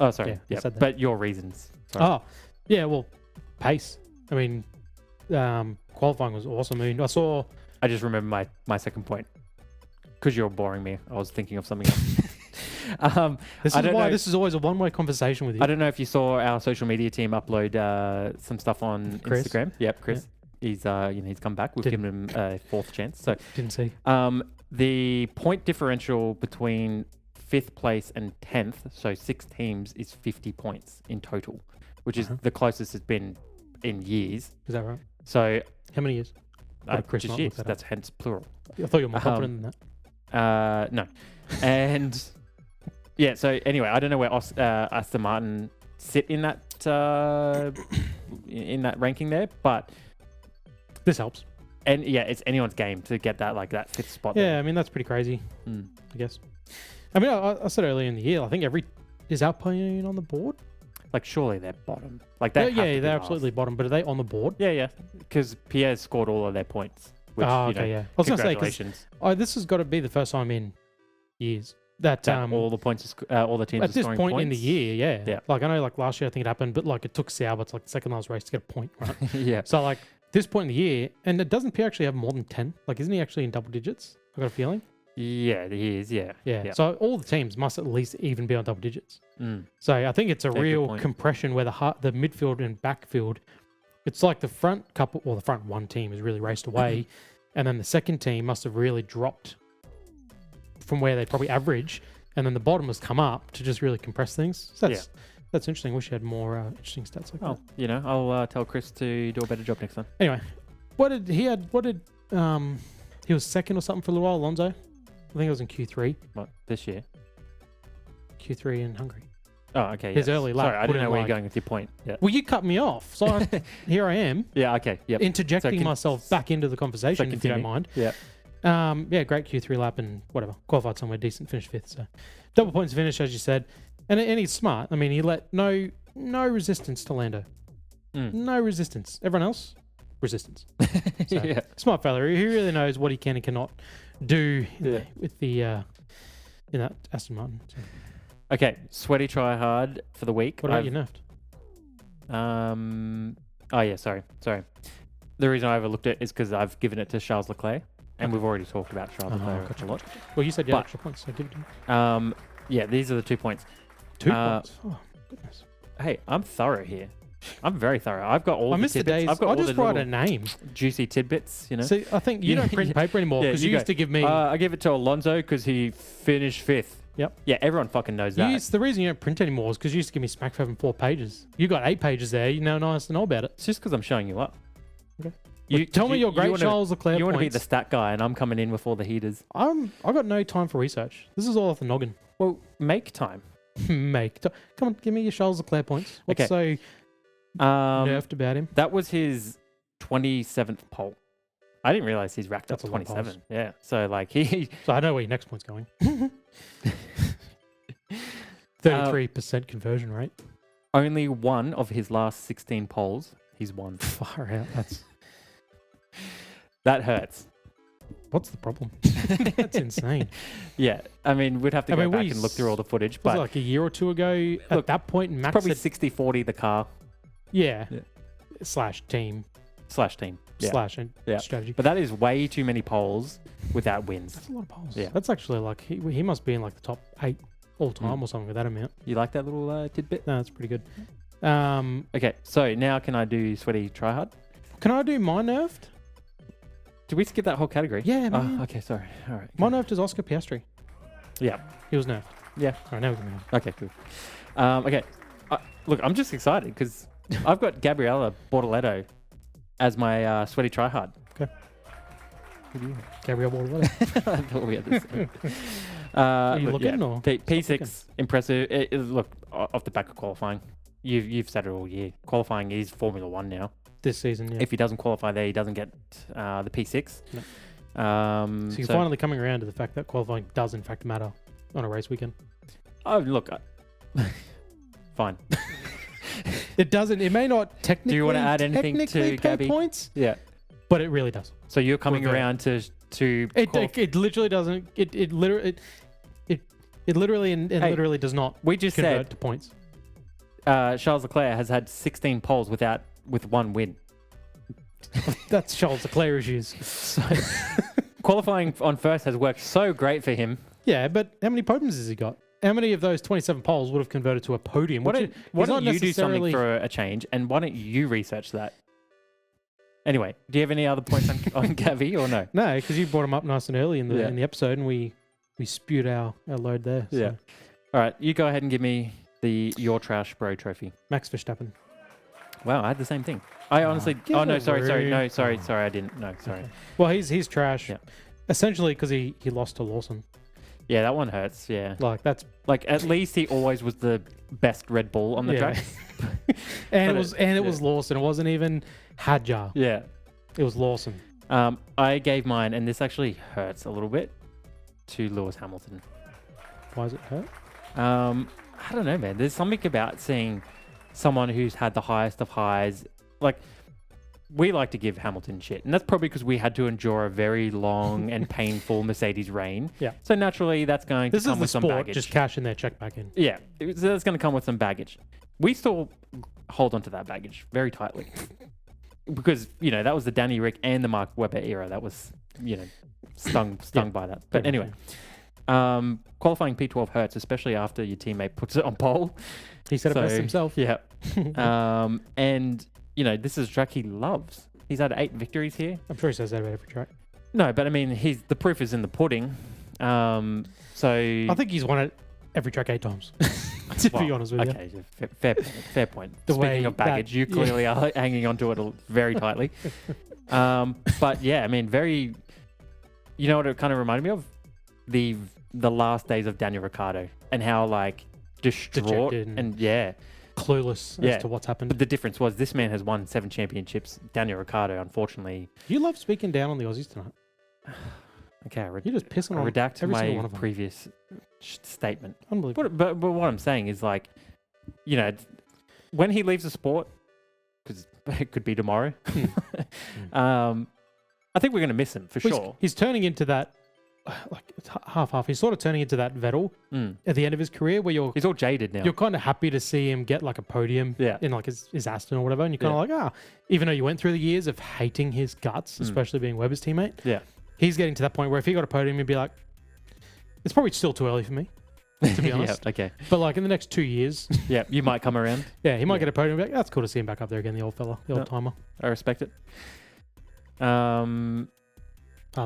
Oh, sorry. Yeah, I Yeah, said that. but your reasons. Sorry. Oh, yeah. Well, pace. I mean, qualifying was awesome. I mean, I saw. I just remember my second point because you're boring me. I was thinking of something else. This I is don't why know- this is always a one-way conversation with you. I don't know if you saw our social media team upload some stuff on Chris? Instagram. Yep, Chris. He's he's come back. We've given him a 4th chance. So Didn't see. the point differential between 5th place and 10th, so 6 teams, is 50 points in total, which is the closest it's been in years. Is that right? So How many years? Chris just might years. look that up. That's hence plural. I thought you were more confident than that. No. And yeah, so anyway, I don't know where Aston Martin sit in that ranking there, but This helps. and yeah, it's anyone's game to get that 5th spot. Yeah, there. I mean that's pretty crazy. Mm. I guess. I mean, I said earlier in the year, I think is Alpine on the board? Like surely they're bottom. Like Yeah, they have to be they're last. absolutely bottom. But are they on the board? Yeah, because Pierre scored all of their points. Which, Oh, you know, okay, yeah. I was gonna say 'cause congratulations. this has got to be the first time in years that all the points, all the teams at are this scoring point points. in the year, yeah. Yeah. Like I know, like last year, I think it happened, but like it took Sauber to like the second last race to get a point, right? Yeah. So like this point in the year, and it doesn't Pierre actually have more than 10? Like, isn't he actually in double digits? I got a feeling. Yeah, he is. Yeah. Yeah. So all the teams must at least even be on double digits. Mm. So I think it's a Yeah, good real point. compression where the midfield and backfield, it's like the front couple or the front one team has really raced away, and then the second team must have really dropped from where they probably average, and then the bottom has come up to just really compress things. So that's interesting. Wish you had more interesting stats like Oh, I'll tell Chris to do a better job next time. that. Anyway, he was second or something for a little while, Alonso. I think it was in Q3 What, this year? in Hungary. Oh, okay. His yes. early lap Sorry, I put didn't in know where like- you're going with your point. Yeah. Well, you cut me off, so here I am. Yeah. Okay. Yep. Interjecting So myself back into the conversation, if you don't continue. mind. Yeah. Yeah, great Q3 lap and whatever. Qualified somewhere decent, finished 5th. So double points finish, as you said. And he's smart. I mean, he let no resistance to Lando. Mm. No resistance. Everyone else, resistance. So, Yeah. Smart fella. He really knows what he can and cannot do with the in that Aston Martin. So, Okay. Sweaty try hard for the week. what about you, Nerfed? Oh yeah. Sorry. The reason I overlooked it is because I've given it to Charles Leclerc, and Okay. we've already talked about Charles Leclerc gotcha. a lot. Well, you said you had But- extra points, so give it to me. Yeah. These are the 2 points. 2 uh, points. Oh, goodness. Hey, I'm thorough here. I'm very thorough. I've got all I the missed the tidbits. days. I've got I'll all just the write little a name. juicy tidbits. See, I think you You- don't print paper anymore Yeah, because you you go, used to give me. I give it to Alonso because he finished 5th. Yep. Yeah, everyone fucking knows You that. used, the reason you don't print anymore is because you used to give me smack for having 4 pages. You got 8 pages there. You know, nice to know about it. It's just because I'm showing you up. Okay. Tell me your great Charles Leclerc You want to be points. the stat guy, and I'm coming in with all the heaters. I got no time for research. This is all off the noggin. Well, make time. Come on, give me your Charles Leclerc points. What's so nerfed about him? That was his 27th pole. I didn't realize he's racked That's up a lot of 27. Yeah, so like he So I know where your next point's going. 33% conversion rate. only one of his last 16 poles He's won. Far out. That hurts. What's the problem? That's insane. Yeah, I mean, we'd have to go back and look through all the footage. Was But it like a year or two ago? At that point, Max probably had, 60-40 the car yeah, slash team slash team. Yeah. slash and Yeah. strategy. But that is way too many poles without wins. That's a lot of poles. Yeah. That's actually like he must be in like the top 8 all time or something with that amount. You like that little tidbit? No, that's pretty good. Okay, so now can I do sweaty tryhard? Can I do my nerfed? Did we skip that whole category? Yeah, man. Oh, okay, sorry. All right. My nerfed is Oscar Piastri. Yeah. He was nerfed. Yeah. All right, now we can move. Okay, good. Okay. Look, I'm just excited because I've got Gabriella Bortoletto as my sweaty tryhard. Okay. Who do you Gabriel Bortoletto. have? I thought we had the same. Are you Look, looking or? P6, impressive. Look, off the back of qualifying. You've said it all year. Qualifying is Formula 1 now. This season, yeah. If he doesn't qualify there, he doesn't get the P6. No. So you're finally coming around to the fact that qualifying does in fact matter on a race weekend. Oh, look. Fine. It doesn't. It may not technically. Do you want to add anything to pay Gabby? points, Yeah. but it really does. So you're coming Revert. around to It literally doesn't. It literally and Hey, literally does not we just convert said to points. Charles Leclerc has had 16 poles with one win. That's Charles Leclerc issues. So qualifying on first has worked so great for him. Yeah, but how many podiums has he got? How many of those 27 poles would have converted to a podium? Why don't you do something necessarily- for a change, and why don't you research that? Anyway, do you have any other points on Gavi or no? No, because you brought him up nice and early in the Yeah. in the episode, and we spewed our load there. So. Yeah. All right, you go ahead and give me the Your Trash Bro trophy. Max Verstappen. Wow, I had the same thing. I honestly. give Oh no, it sorry, room. no, sorry, I didn't. No, sorry. Okay. Well, he's trash. Yeah. Essentially, because he lost to Lawson. Yeah, that one hurts. Yeah, Like that's like at least he always was the best Red Bull on the Yeah. track. and But it was Lawson. It wasn't even Hadjar. Yeah. It was Lawson. I gave mine, and this actually hurts a little bit, to Lewis Hamilton. Why does it hurt? I don't know, man. There's something about seeing someone who's had the highest of highs. Like, we like to give Hamilton shit, and that's probably because we had to endure a very long and painful Mercedes reign. Yeah. So naturally, that's going to This come is the with some sport. baggage. Just cash in there, check back in. Yeah, so that's going to come with some baggage. We still hold on to that baggage very tightly. Because, that was the Danny Rick and the Mark Webber era. That was, stung by that. But anyway, qualifying P12 hurts, especially after your teammate puts it on pole. He said it best himself. Yeah. And, this is a track he loves. He's had 8 victories here. I'm sure he says that about every track. No, but I mean, the proof is in the pudding. So I think he's won it every track 8 times. To be honest with you. Okay, fair point. The Speaking way of baggage, that- you clearly are hanging onto it very tightly. But yeah, I mean, very. You know what it kind of reminded me of? The last days of Daniel Ricciardo and how distraught Dejected and yeah. Clueless Yeah. as to what's happened. But the difference was this man has won 7 championships. Daniel Ricciardo, unfortunately. You love speaking down on the Aussies tonight. Okay, You're just pissing on redact every single one my of them. previous statement. Unbelievable. But what I'm saying is when he leaves the sport, because it could be tomorrow, I think we're going to miss him for sure. He's turning into that, it's half. He's sort of turning into that Vettel at the end of his career where He's all jaded now. you're kind of happy to see him get like a podium Yeah. in like his Aston or whatever. And you're kind of even though you went through the years of hating his guts, especially being Webber's teammate, Yeah. he's getting to that point where if he got a podium, he'd be like, it's probably still too early for me, to be honest. Yeah, okay. But like in the next 2 years, Yeah, you might come around. he might get a podium and be like, that's cool to see him back up there again, the old fella, the old timer. I respect it. Hard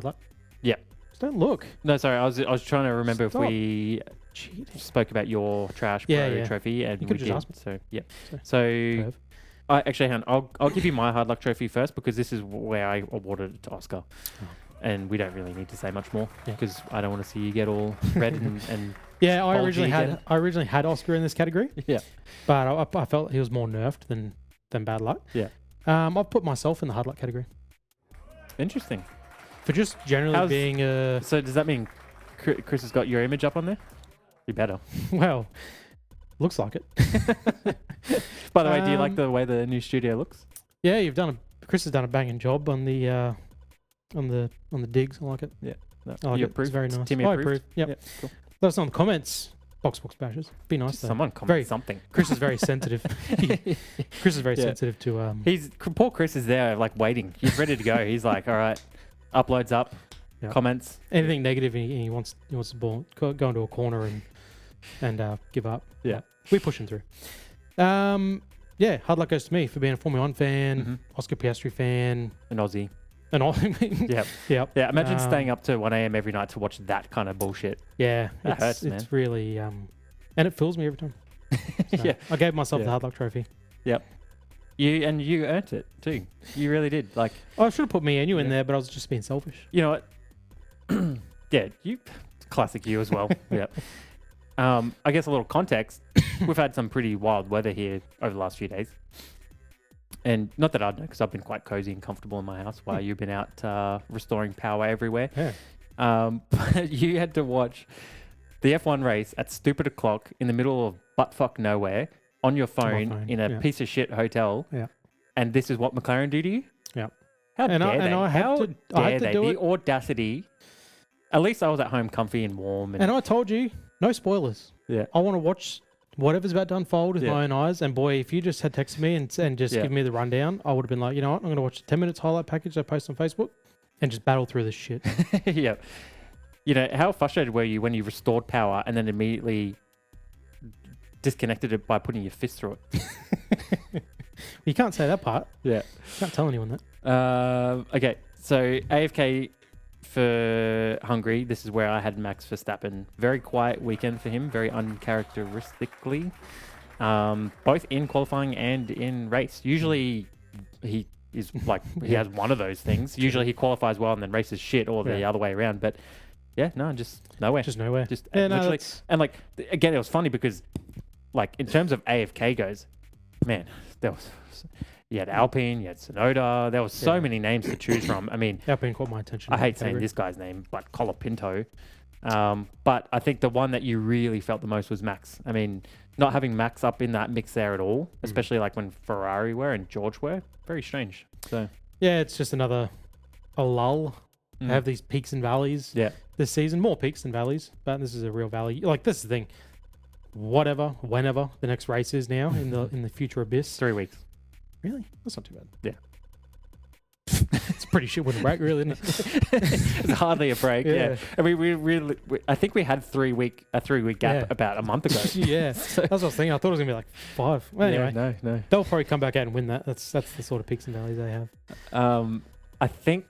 luck. Yeah. Just don't look. No, sorry. I was trying to remember Stop. if we Cheating. spoke about your trash Yeah. trophy, and You we could've did. just asked me. So yeah. Sorry. So Perv. I actually, hang on, I'll give you my hard luck trophy first because this is where I awarded it to Oscar, and we don't really need to say much more because I don't want to see you get all red and Yeah, I Bulgy originally had Oscar in this category. Yeah. But I felt he was more nerfed than bad luck. Yeah. I've put myself in the hard luck category Interesting. for just generally being a So does that mean Chris has got your image up on there? You better. well, looks like it. By the way, do you like the way the new studio looks? Yeah, Chris has done a banging job on the digs. I like it. Yeah. No, I like you it. approve? It's very nice. Timmy I approved? approve. Yep. Yeah, cool. Let us know in the comments. Box bashers. Be nice though. Someone comment Very- something. Chris is very sensitive. Chris is very Yeah. sensitive to Poor Chris is there, like waiting. He's ready to go. He's like, all right, uploads up, Yeah. comments. anything negative. He wants the ball go into a corner and give up. Yeah. We push him through. Yeah, hard luck goes to me for being a Formula 1 fan, Mhm. Oscar Piastri fan, An Aussie. and all. Yep. Yep. Yeah. Imagine Um, staying up to 1 a.m. every night to watch that kind of bullshit. Yeah, That hurts, it's man. really and it fills me every time. So, Yeah. I gave myself Yeah. the hard luck trophy. You earned it too. You really did. Like, I should have put me and you in Yeah. there, but I was just being selfish. you know what? Yeah, classic you as well. Yeah. I guess a little context. We've had some pretty wild weather here over the last few days. And not that I'd know, because I've been quite cozy and comfortable in my house while you've been out restoring power everywhere. Yeah. But you had to watch the F1 race at stupid o'clock in the middle of buttfuck nowhere on your phone, phone, in a yeah. piece of shit hotel. Yeah. And this is what McLaren do to you? Yeah. How And dare they? I had How to- I dare had to they? do The it. audacity. At least I was at home comfy and warm. And I told you, no spoilers. Yeah. I want to watch whatever's about to unfold with Yeah. my own eyes. And boy, if you just had texted me and just Yeah. give me the rundown, I would have been like, you know what? I'm going to watch the 10 minutes highlight package I post on Facebook and just battle through this shit. Yeah. You know, how frustrated were you when you restored power and then immediately disconnected it by putting your fist through it? You can't say that part. Yeah. Can't tell anyone that. Okay, so AFK for Hungary. This is where I had Max Verstappen. Very quiet weekend for him, very uncharacteristically. Both in qualifying and in race. Usually he is like, he has one of those things. Usually he qualifies well and then races shit, or the Yeah. other way around. But yeah, no, just nowhere. Just nowhere. Just Yeah, no, literally. that's- And like, again, it was funny because like in terms of AFK goes, man, there was, you had Alpine, you had Sonoda, there was so Yeah. many names to choose from. I mean, Alpine caught my attention. I hate saying this guy's name, but Colapinto. But I think the one that you really felt the most was Max. I mean, not having Max up in that mix there at all, especially like when Ferrari were and George were, very strange. So Yeah, it's just a lull. Mm. Have these peaks and valleys yeah, this season. More peaks than valleys, but this is a real valley. Like, this is the thing. Whatever, whenever the next race is now in the future abyss. 3 weeks. Really? That's not too bad. Yeah. It's a pretty shit winter break, really, isn't it? It's hardly a break. Yeah. Yeah. I mean, we really, I think we had a 3 week gap Yeah. about a month ago. Yeah. That's what I was thinking. I thought it was going to be like 5. Well, anyway, Yeah, no. they'll probably come back out and win that. That's the sort of peaks and valleys they have. I think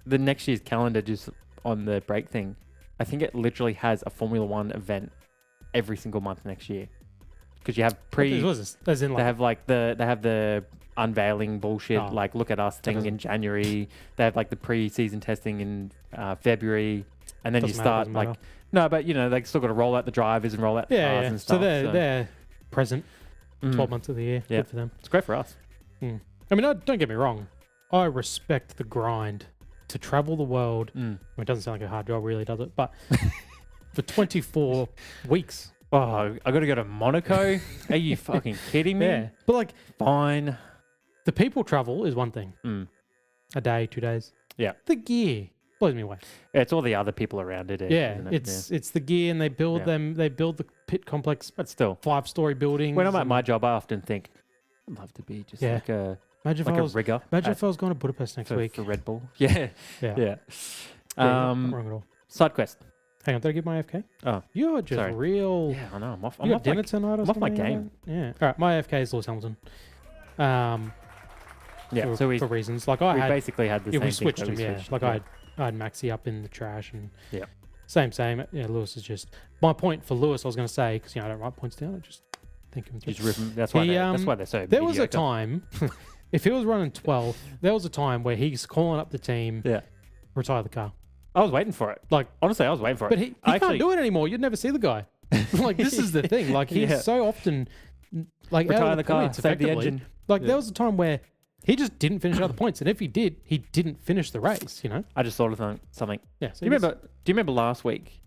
the next year's calendar, just on the break thing, I think it literally has a Formula One event every single month next year. Because you have What is this? As in, they like, have the unveiling bullshit, Oh. like look at us thing doesn't- in January. They have like the pre-season testing in February, and then you doesn't matter, start doesn't like matter. no, but you know they still got to roll out the drivers and roll out the cars yeah. and So stuff. they're present Mm. 12 months of the year. Yeah. Good for them. It's great for us. I mean, don't get me wrong. I respect the grind to travel the world. Mm. I mean, it doesn't sound like a hard job, really, does it? But for 24 weeks. Oh, I got to go to Monaco. Are you fucking kidding me? Yeah. But like, Fine. the people travel is one thing. Mm. A day, 2 days. Yeah. The gear blows me away. Yeah, it's all the other people around it. Yeah. isn't it? It's the gear, and they build Yeah. them. They build the pit complex, But still, 5-story buildings. when I'm at and my job, I often think I'd love to be just Yeah. like a imagine like if I a was, rigger. imagine at- if I was going to Budapest next for, week. for Red Bull. Yeah, Yeah. yeah. Not wrong at all. Side quest. Hang on, did I give my AFK? Oh, You're just sorry. real. Yeah, I know. I'm off. You I'm got off dinner like, tonight or I'm off my something like game. that? Yeah. All right, my AFK is Lewis Hamilton. yeah. For, So we for reasons like I had, basically had the yeah, same we switched thing. him. where we Yeah, switched. like I had Maxi up in the trash and Yeah. same. Yeah, Lewis is just my point for Lewis. I was going to say because I don't write points down. I just think him through. Just rip 'em. That's why. That's why they're so. There was a mediocre. time, if he was running 12th, there was a time where he's calling up the team, Yeah. retire the car. I was waiting for it. Like, Honestly, I was waiting for but it. he I can't do it anymore. You'd never see the guy. Like, this is the thing. Like, he's Yeah. so often like out Retire of the car, points, save the effectively. engine. Like, Yeah. there was a time where he just didn't finish out the points, and if he did, he didn't finish the race. You know? I just thought of something. Yeah. So Do you remember last week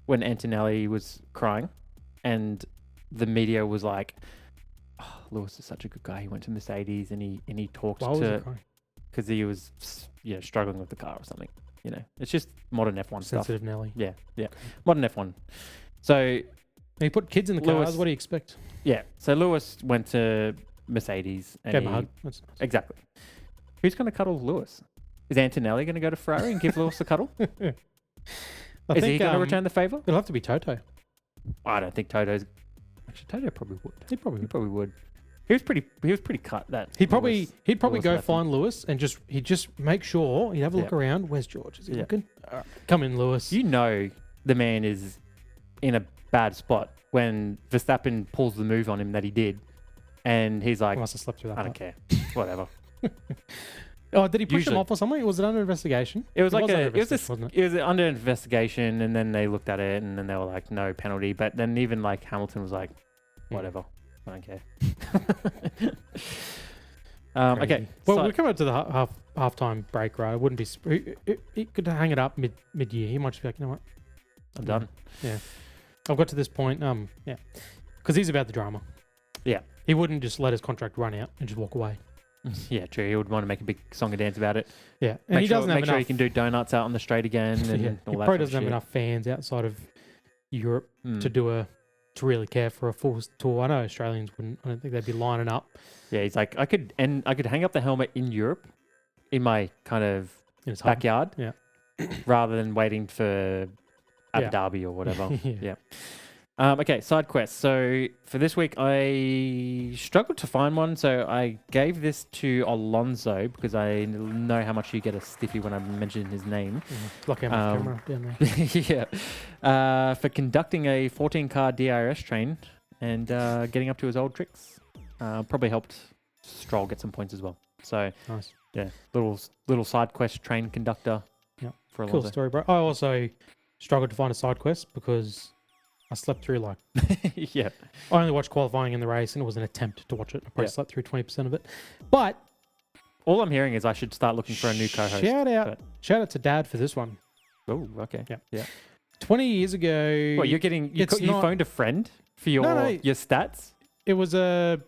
when Antonelli was crying, and the media was like, Lewis is such a good guy. He went to Mercedes and he talked Why was he to crying? because he was struggling with the car or something. It's just modern F1 stuff. Sensitive Nelly. Yeah, modern F1. So He put kids in the Lewis- cars. What do you expect? yeah, so Lewis went to Mercedes and Gave him a hug. That's nice. exactly. Who's going to cuddle Lewis? Is Antonelli going to go to Ferrari and give Lewis a cuddle? I Is he think going to return the favor? it'll have to be Toto. I don't think Toto's. Actually, Toto probably would. He probably He would. probably would. He was pretty cut. That He'd probably Lewis go left him. find Lewis and he'd just make sure he'd have a look Yeah. around. Where's George? Is he Yeah. looking? Come in, Lewis. You know the man is in a bad spot when Verstappen pulls the move on him that he did, and he's I like, must have slept through that. I don't part. care, whatever. Oh, did he push Usually- him off or something? Was it under investigation? It was like under it was investigation, wasn't it was under investigation, and then they looked at it, and then they were like, no penalty. But then even like Hamilton was like, whatever, I don't care. Okay, Crazy. Well, so- we're coming up to the halftime break, right? It wouldn't be. He could hang it up mid year. He might just be like, you know what? I'm done. I've got to this point. Because he's about the drama. Yeah. He wouldn't just let his contract run out and just walk away. Yeah, true. He would want to make a big song and dance about it. Yeah, and he doesn't have make sure enough. he can do donuts out on the straight again, and Yeah, all he that. probably doesn't have enough fans outside of Europe to really care for a full tour. I know Australians wouldn't. I don't think they'd be lining up Yeah, he's like, I could hang up the helmet in Europe, in my kind of in his home. backyard, Yeah. rather than waiting for Abu Yeah. Dhabi or whatever. Yeah. Okay, side quest. So for this week, I struggled to find one, so I gave this to Alonso because I know how much you get a stiffy when I mention his name. Lucky I'm on camera down there. Yeah, for conducting a 14-car DRS train and getting up to his old tricks. Probably helped Stroll get some points as well. So Nice. yeah, little side quest train conductor. Yep. For Cool Alonso. story, bro. I also struggled to find a side quest because I slept through Yeah. I only watched qualifying in the race and it was an attempt to watch it. I probably Yeah. slept through 20% of it. But All I'm hearing is I should start looking for a new co-host. Shout out to Dad for this one. Oh, okay. Yeah. 20 years ago, Well, you're getting you It's not- phoned a friend for your No. your stats. it was a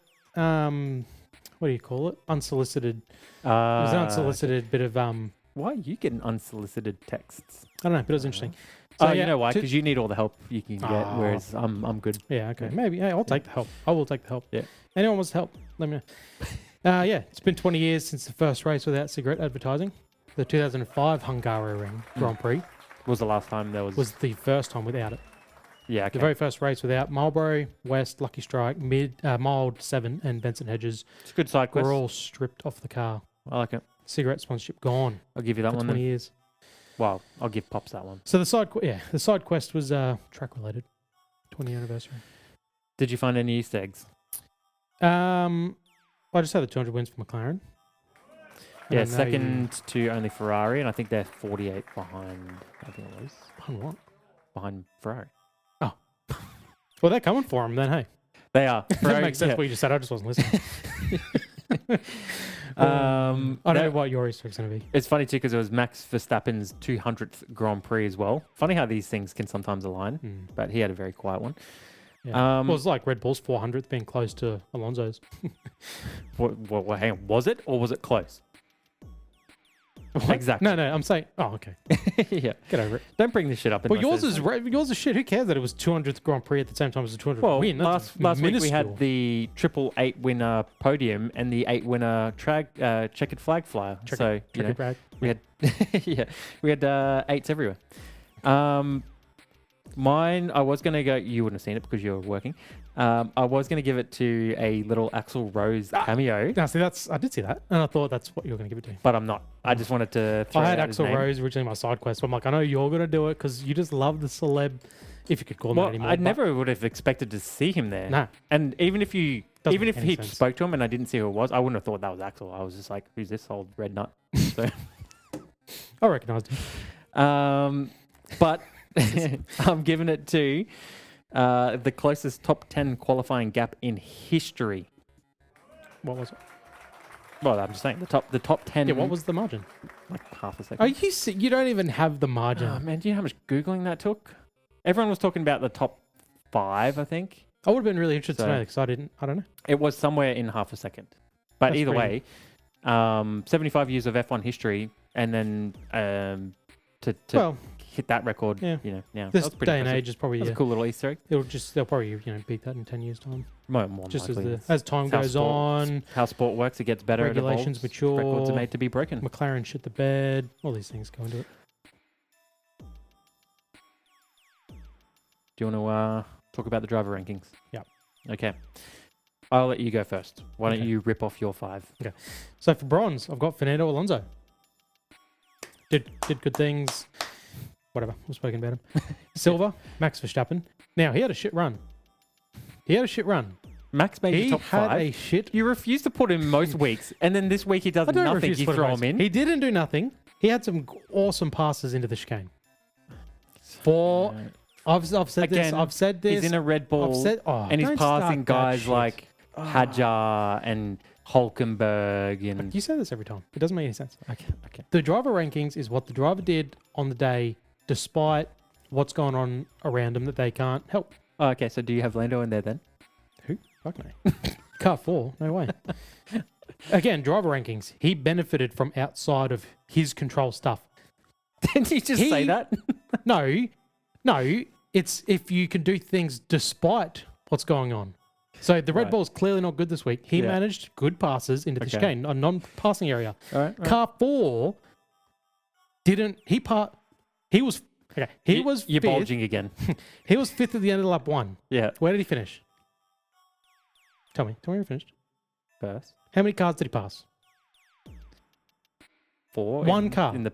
what do you call it? Unsolicited. It was an unsolicited bit of Why are you getting unsolicited texts? I don't know, but it was interesting. Oh, yeah, you know why? to- Because you need all the help you can get, Oh. whereas I'm good. Yeah, okay. Yeah. Maybe. Hey, I'll take the help. I will take the help. Yeah. Anyone wants to help, let me know. Yeah, it's been 20 years since the first race without cigarette advertising. The 2005 Hungaroring Grand Prix Was the last time there was? was the first time without it. Yeah, okay. The very first race without Marlboro, West, Lucky Strike, Mild 7 and Benson Hedges It's a good side quest. were all stripped off the car. I like it. Cigarette sponsorship gone I'll give you that for one 20 then. years. Well, I'll give Pops that one. So the side quest was track related. 20th anniversary. Did you find any Easter eggs? I just had the 200 wins for McLaren. I Yeah, don't know second to only Ferrari, and I think they're 48 behind. I think it was behind what? behind Ferrari. Well, they're coming for him then, hey. They are. That Ferrari, makes sense yeah. what you just said. I just wasn't listening. I don't know that- what your Easter egg's going to be. It's funny too because it was Max Verstappen's 200th Grand Prix as well. Funny how these things can sometimes align, but he had a very quiet one. Yeah. Well, it's like Red Bull's 400th being close to Alonso's. Hang on, was it or was it close? What? Exactly. No, I'm saying. Oh, okay. Yeah, Get over it. don't bring this shit up. Well, unless yours there's- is shit. Who cares that it was 200th Grand Prix at the same time as the 200th Well, win? That's last week we had minuscule. the triple 8 winner podium and the 8 winner checkered flag flyer. So you know, Checkered flag. we had we had 8s everywhere. Mine, I was gonna go. You wouldn't have seen it because you were working. I was gonna give it to a little Axl Rose cameo, No, see, I did see that, and I thought that's what you were going to give it to. but I'm not. I just wanted to. Throw I had out his Axl name. Rose originally my side quest, but I'm like, I know you're going to do it because you just love the celeb, if you could call him that Well, anymore. I but- never would have expected to see him there. Nah. And even if Doesn't he make any sense. spoke to him and I didn't see who it was, I wouldn't have thought that was Axel. I was just like, who's this old red nut? So, I recognised him. but I'm giving it to the closest top 10 qualifying gap in history. What was it? Well, I'm just saying the top 10. Yeah, what was the margin? like half a second? Are you you don't even have the margin. Oh, man, do you know how much Googling that took? Everyone was talking about the top 5, I think. I would have been really interested So- to know because I don't know. It was somewhere in half a second. But That's either pretty- way, 75 years of F1 history, and then to Well, hit that record, yeah. that this was pretty day and impressive. age is probably That's a cool little Easter egg. they'll probably beat that in 10 years time. More Just likely. as time It's how goes sport- on, how sport works, it gets better. regulations it evolves, mature. Records are made to be broken. McLaren shit the bed. All these things go into it. Do you want to talk about the driver rankings? Yep. Okay. I'll let you go first. Why don't Okay. you rip off your 5? So for bronze, I've got Fernando Alonso. Did good things. Whatever, we've spoken about him. Silver, Max Verstappen. Now, he had a shit run. Max made He your top had 5. a shit... You refuse to put him most weeks, and then this week he does I don't nothing. refuse to You put throw him him in. He didn't do nothing. He had some awesome passes into the chicane. For... I've said this. Again, I've said this. He's in a Red Bull, I've said... Oh, and he's don't passing start that guys shit. like Hadjar and Hulkenberg and... You say this every time. It doesn't make any sense. Okay. The driver rankings is what the driver did on the day, despite what's going on around him that they can't help. Oh, okay, so do you have Lando in there then? Who? Fuck no. Car 4? No way. Again, driver rankings. He benefited from outside of his control stuff. Didn't you just say that? No. It's if you can do things despite what's going on. So the Red Right. Bull's clearly not good this week. He Yeah. managed good passes into the Okay. chicane, a non-passing area. All right. Car 4 didn't. He was. Okay. He was. You're fifth. bulging again. He was 5th at the end of lap 1. Yeah. Where did he finish? Tell me where he finished. First. How many cars did he pass? 4. One car. In the...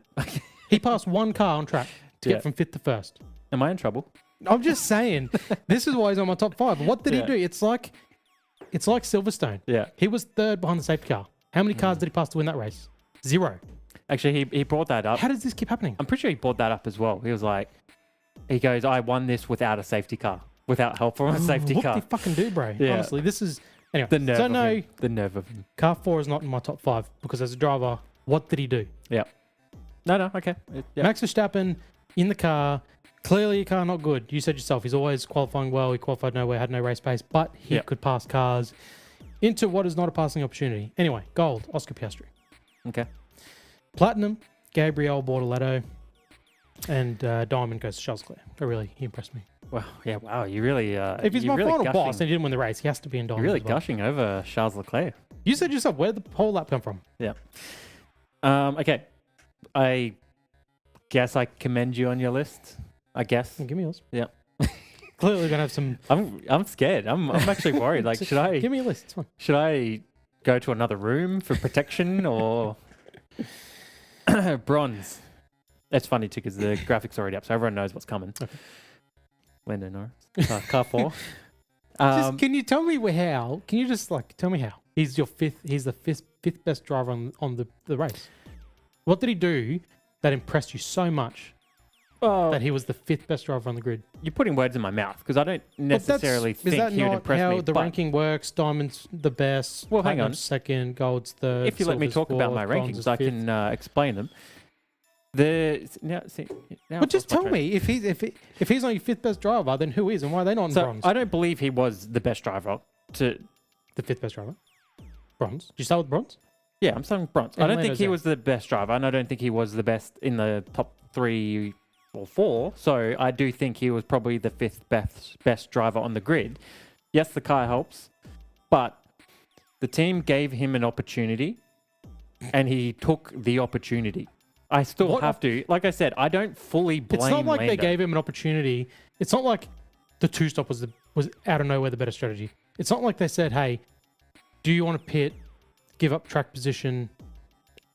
He passed one car on track to Yeah. get from 5th to 1st. Am I in trouble? I'm just saying, this is why he's on my top 5. What did he Yeah. do? It's like Silverstone. Yeah. He was 3rd behind the safety car. How many cars did he pass to win that race? 0. Actually, he brought that up. How does this keep happening? I'm pretty sure he brought that up as well. He was like, he goes, I won this without a safety car, without help from a safety what car. do you fucking do, bro? Yeah. Honestly, this is... Anyway, The nerve so of no, him. The nerve of him. car 4 is not in my top 5 because as a driver, what did he do? Yeah. No, okay. Yeah. Max Verstappen in the car, clearly a car not good. You said yourself, he's always qualifying well. He qualified nowhere, had no race pace, but he Yeah. could pass cars into what is not a passing opportunity. Anyway, gold, Oscar Piastri. Okay. Platinum, Gabriel Bortoletto. And diamond goes to Charles Leclerc. He impressed me. Well, yeah, wow. You really... If he's you're my really final gushing, boss and he didn't win the race, he has to be in diamond. You're really as well. gushing over Charles Leclerc. You said yourself, where did the whole lap come from? Yeah. Okay. I guess I commend you on your list. I guess. Give me yours. Yeah. Clearly going to have some... I'm scared. I'm actually worried. Like, Give me a list. It's fine. should I go to another room for protection or bronze? That's funny too because the graphics are already up, so everyone knows what's coming. Okay. Lando Norris, car 4. Just, can you tell me how? Can you just tell me how? He's the fifth best driver on the race. What did he do that impressed you so much that he was the 5th best driver on the grid? You're putting words in my mouth because I don't necessarily is think that he would not impress how me. the but ranking works? Diamond's the best. Well, hang on. Platinum's 2nd, gold's 3rd. If you let me silver's talk about 4th, my bronze rankings, is I 5th. can explain them. Now But just I've lost my tell me if he's not your 5th best driver, then who is and why are they not in So bronze? I don't believe he was the best driver. The 5th best driver, bronze. Did you start with bronze? Yeah, I'm saying bronze. I And don't think Lando's he out. was the best driver, and I don't think he was the best in the top 3 or 4. So I do think he was probably the 5th best driver on the grid. Yes, the car helps, but the team gave him an opportunity, and he took the opportunity. I still What have to, like I said, I don't fully blame It's not like they Lando. gave him an opportunity. It's not like the 2-stop was out of nowhere the better strategy. It's not like they said, "Hey, do you want to pit, give up track position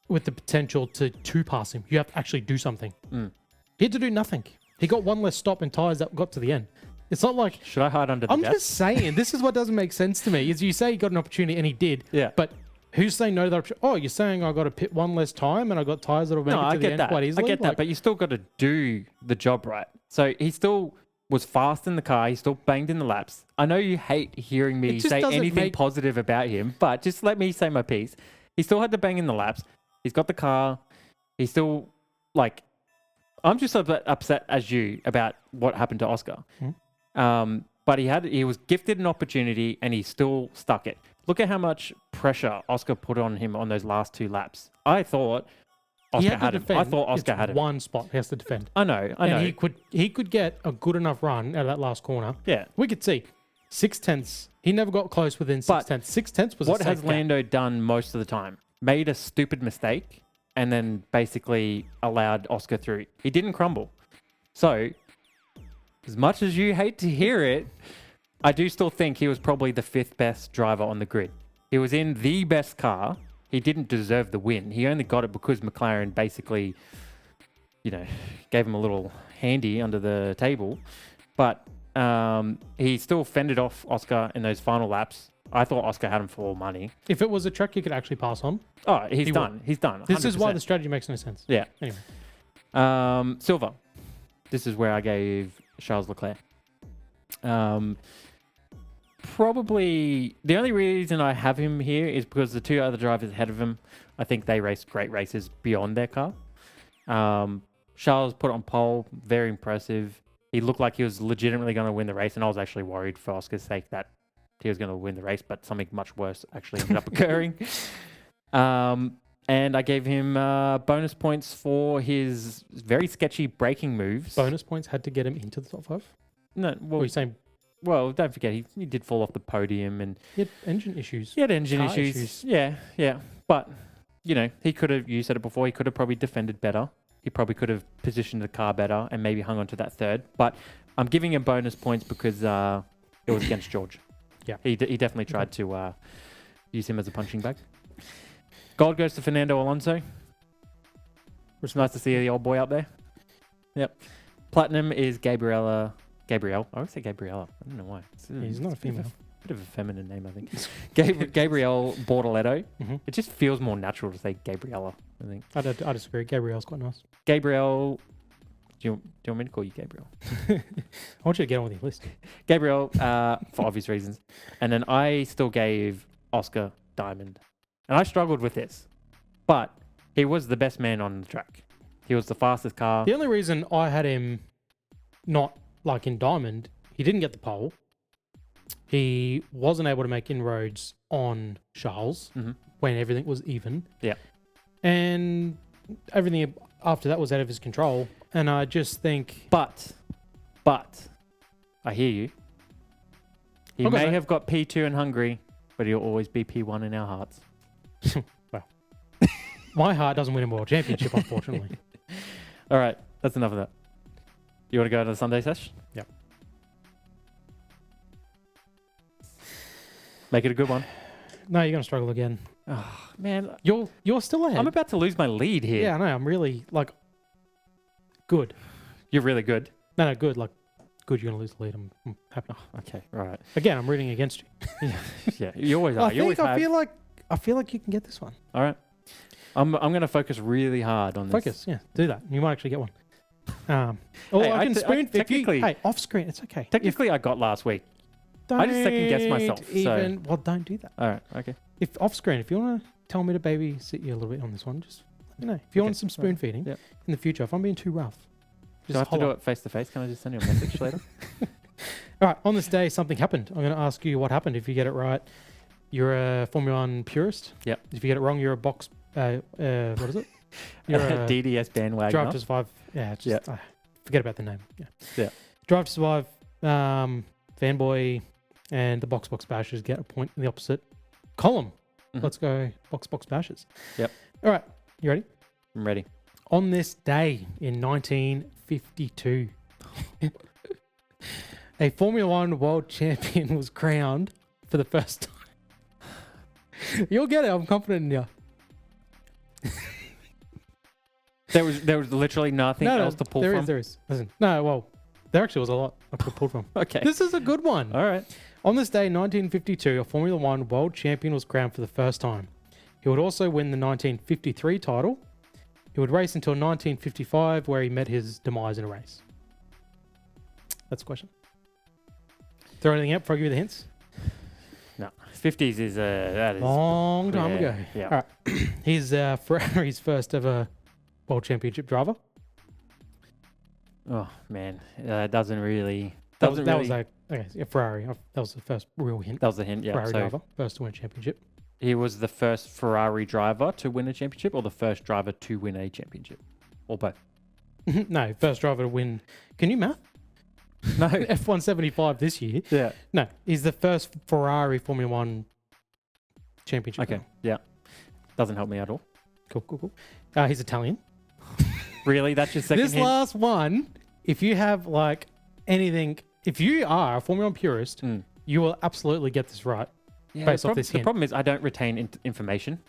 with the potential to pass him? You have to actually do something." He had to do nothing. He got one less stop and tires that got to the end. It's not like Should I hide under the I'm desk? just saying. This is what doesn't make sense to me. Is you say he got an opportunity and he did, Yeah. but who's saying no to that option? Oh, you're saying I got to pit one less time and I got tires that'll make No, it to I the get end that. quite I easily. get that, but you still got to do the job right. So he still was fast in the car. He still banged in the laps. I know you hate hearing me It just say doesn't anything make- positive about him, but just let me say my piece. He still had to bang in the laps. He's got the car. He's still I'm just upset as you about what happened to Oscar. But he was gifted an opportunity and he still stuck it. Look at how much pressure Oscar put on him on those last 2 laps. I thought Oscar had him. I thought Oscar had him. One spot he has to defend. I know. And he could get a good enough run out of that last corner. Yeah. We could see 6/10. He never got close within 6/10. 6/10 was what a safe has Lando done most of the time? Made a stupid mistake and then basically allowed Oscar through. He didn't crumble. So, as much as you hate to hear it, I do still think he was probably the 5th best driver on the grid. He was in the best car. He didn't deserve the win. He only got it because McLaren basically, gave him a little handy under the table. But he still fended off Oscar in those final laps. I thought Oscar had him for money. If it was a track you could actually pass on. Oh, he's done. He's done. 100%. This is why the strategy makes no sense. Yeah. Anyway. Silver. This is where I gave Charles Leclerc. Probably the only reason I have him here is because the 2 other drivers ahead of him, I think they raced great races beyond their car. Charles put on pole, very impressive. He looked like he was legitimately going to win the race, and I was actually worried for Oscar's sake that he was going to win the race, but something much worse actually ended up occurring. And I gave him bonus points for his very sketchy braking moves. Bonus points had to get him into the top 5? No, Well, you're saying well, don't forget, he did fall off the podium and he had engine issues. He had engine Car issues. Yeah. But, he could have, you said it before, he could have probably defended better. He probably could have positioned the car better and maybe hung on to that 3rd. But I'm giving him bonus points because it was against George. Yeah. He definitely tried to use him as a punching bag. Gold goes to Fernando Alonso. It's nice to see the old boy up there. Yep. Platinum is Gabrielle. I always say Gabriella. I don't know why. He's not a female. Bit of a feminine name, I think. Gabrielle Bortoletto. Mm-hmm. It just feels more natural to say Gabriella, I think. I disagree. Gabrielle's quite nice. Gabrielle. Do you want me to call you Gabriel? I want you to get on with your list. Gabriel, for obvious reasons. And then I still gave Oscar Diamond. And I struggled with this. But he was the best man on the track. He was the fastest car. The only reason I had him not like in Diamond, he didn't get the pole. He wasn't able to make inroads on Charles when everything was even. Yeah. And everything after that was out of his control. And I just think... But, I hear you. He may have got P2 in Hungary, but he'll always be P1 in our hearts. Well, my heart doesn't win a world championship, unfortunately. All right, that's enough of that. You want to go to the Sunday sesh? Yep. Make it a good one. No, you're going to struggle again. Oh, man. You're still ahead. I'm about to lose my lead here. Yeah, I know. I'm really, good. You're really good. No, good. Good, you're going to lose the lead. I'm happy. Oh, okay, all right. Again, I'm rooting against you. Yeah, you always are. I feel like you can get this one. All right. I'm going to focus really hard on this. Focus, yeah. Do that. You might actually get one. I can spoon. Hey, off screen, it's okay. Technically, I got last week. I just second guess myself. Well, don't do that. All right, okay. If off screen, if you want to tell me to babysit you a little bit on this one, just let me know. If you want some spoon feeding in the future, if I'm being too rough, do I have to do it face to face? Can I just send you a message later? All right. On this day, something happened. I'm going to ask you what happened. If you get it right, you're a Formula One purist. Yep. If you get it wrong, you're a box. What is it? You're a DDS bandwagon. Drive to Survive. Yeah. Just forget about the name. Yeah. Drive to Survive. Fanboy and the Box Bashers get a point in the opposite column. Mm-hmm. Let's go Box Bashers. Yep. All right. You ready? I'm ready. On this day in 1952, a Formula One world champion was crowned for the first time. You'll get it. I'm confident in you. There was literally nothing else to pull from? There is. Listen. No, well, there actually was a lot I could pull from. Okay. This is a good one. All right. On this day in 1952, a Formula One world champion was crowned for the first time. He would also win the 1953 title. He would race until 1955, where he met his demise in a race. That's the question. Throw anything out before I give you the hints? No. 50s is that is long time ago. Yeah. All right. He's Ferrari's first ever world championship driver. Oh man, that doesn't really doesn't that really. was like okay, yeah, Ferrari. That was the first real hint. That was the hint. Yeah. Ferrari So driver, first to win a championship. he was the first Ferrari driver to win a championship, or the first driver to win a championship, or both. No, first driver to win. Can you math? No. F175 this year. Yeah. No, he's the first Ferrari Formula One championship. Okay. Yeah. Doesn't help me at all. Cool. He's Italian. Really? That's your second This hint? last one, if you have like anything, if you are a Formula One purist, you will absolutely get this right. Yeah, based off this the hint. problem is I don't retain information.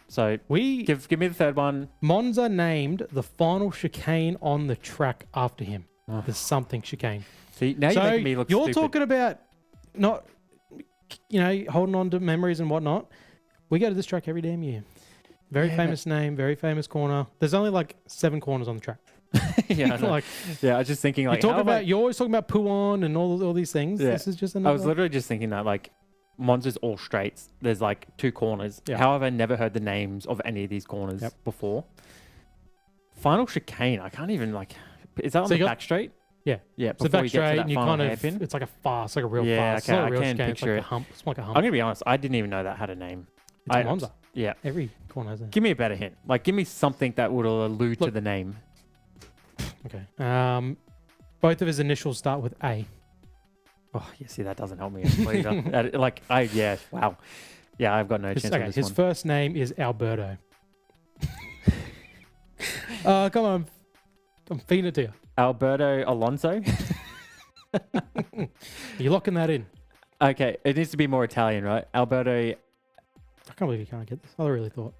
So We give me the third one. Monza named the final chicane on the track after him. Oh. The something chicane. See, now you're making me look you're stupid. talking about not, holding on to memories and whatnot. We go to this track every damn year. Very famous name, very famous corner. There's only like 7 corners on the track. Yeah, I know. Like, yeah, I was just thinking like you're always talking about Puon and all these things. Yeah. This is just I another. was literally just thinking that like Monza's all straights. There's like 2 corners. Yeah. How have I never heard the names of any of these corners before? Final chicane. I can't even like. Is that on the back straight? Yeah. Yeah. It's the Before back you get to straight that and you final kind of, hairpin. it's like a fast, like a real Yeah, fast. okay, It's not I a real can chicane, picture it's like it. a hump. It's like a hump. I'm gonna be honest. I didn't even know that had a name. It's Monza. Yeah. Every corner has a. Give me a better hint. Like, give me something that would allude to Look. the name. Okay. Both of his initials start with A. Oh, yeah. See, that doesn't help me either. Wow. Yeah, I've got no chance on this His one. first name is Alberto. Come on. I'm feeding it to you. Alberto Alonso. You're locking that in. Okay, it needs to be more Italian, right? Alberto. I can't believe you can't get this. I really thought.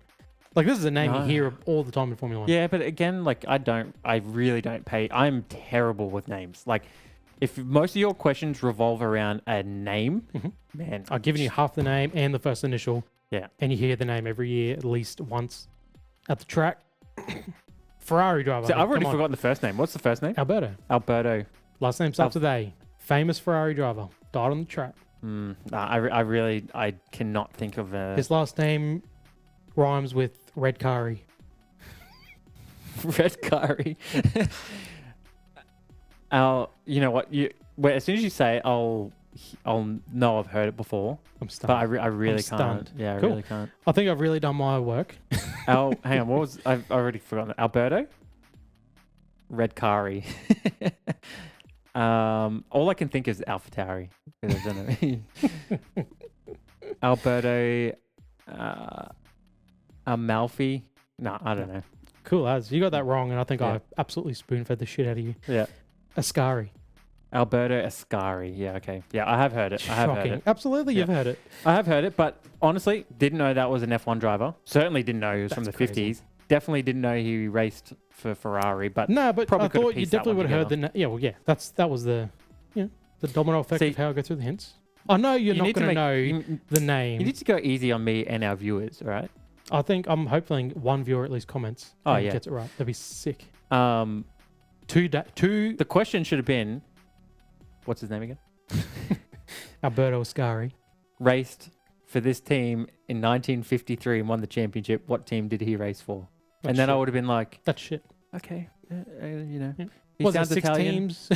Like, this is a name you No. hear all the time in Formula 1. Yeah, but again, like I really don't pay. I'm terrible with names. Like, if most of your questions revolve around a name, man, I've given you half the name and the first initial. Yeah. And you hear the name every year at least once at the track. Ferrari driver. So I mean, I've already come on. forgotten the first name. What's the first name? Alberto. Alberto. Last name starts with A. Famous Ferrari driver. Died on the track. I cannot think of a His last name rhymes with red curry. red curry. You know what? As soon as you say it, I'll know I've heard it before. I'm stunned. But I really I'm can't. stunned. Yeah, I Cool. really can't. I think I've really done my work. Hang on. What was I've already forgotten? Alberto. Red curry. All I can think is AlphaTauri. I don't know. Alberto. Amalfi. No, I don't know. Cool as. You got that wrong, and I think Yeah. I absolutely spoon-fed the shit out of you. Yeah. Ascari. Alberto Ascari. Yeah, okay. Yeah, I have heard it. I have heard Shocking. it. Absolutely, Yeah. you've heard it. I have heard it, but honestly, didn't know that was an F1 driver. Certainly didn't know he was from the That's crazy. 50s. Definitely didn't know he raced for Ferrari, but No, but probably I could have thought you pieced that definitely one would have heard the... Yeah, well, yeah. That was the domino effect See- of how I go through the hints. I know you're you not need to going to make- know you, the name. you need to go easy on me and our viewers, all right? I think I'm hoping one viewer at least comments Oh, and yeah. gets it right. That'd be sick. The Two question should have been, what's his name again? Alberto Ascari. Raced for this team in 1953 and won the championship. What team did he race for? That's and then I shit. would have been like, That's shit. okay, Yeah. he Was it sounds 6 Italian. teams?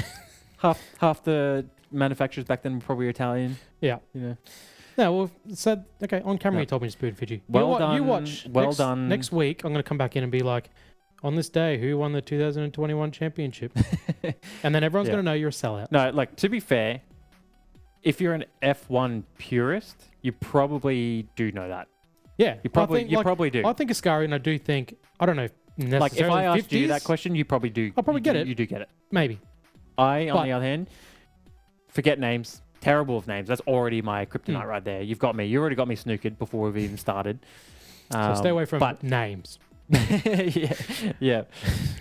Half the manufacturers back then were probably Italian. Yeah. You know. No, well, said okay on camera. No. You told me to spoon feed you. Well You done, watch. well done. Next week, I'm going to come back in and be like, on this day, who won the 2021 championship? And then everyone's Yeah. going to know you're a sellout. No, like, to be fair, if you're an F1 purist, you probably do know that. Yeah, You probably I think, probably do. I think Ascari, and I do think I don't know if necessarily Like, if I asked 50s, you that question, you probably do. I'll probably you get do- it. You do get it. maybe. On But- the other hand, forget names. Terrible with names. That's already my kryptonite right there. You've got me. You already got me snookered before we've even started. So stay away from but names. yeah.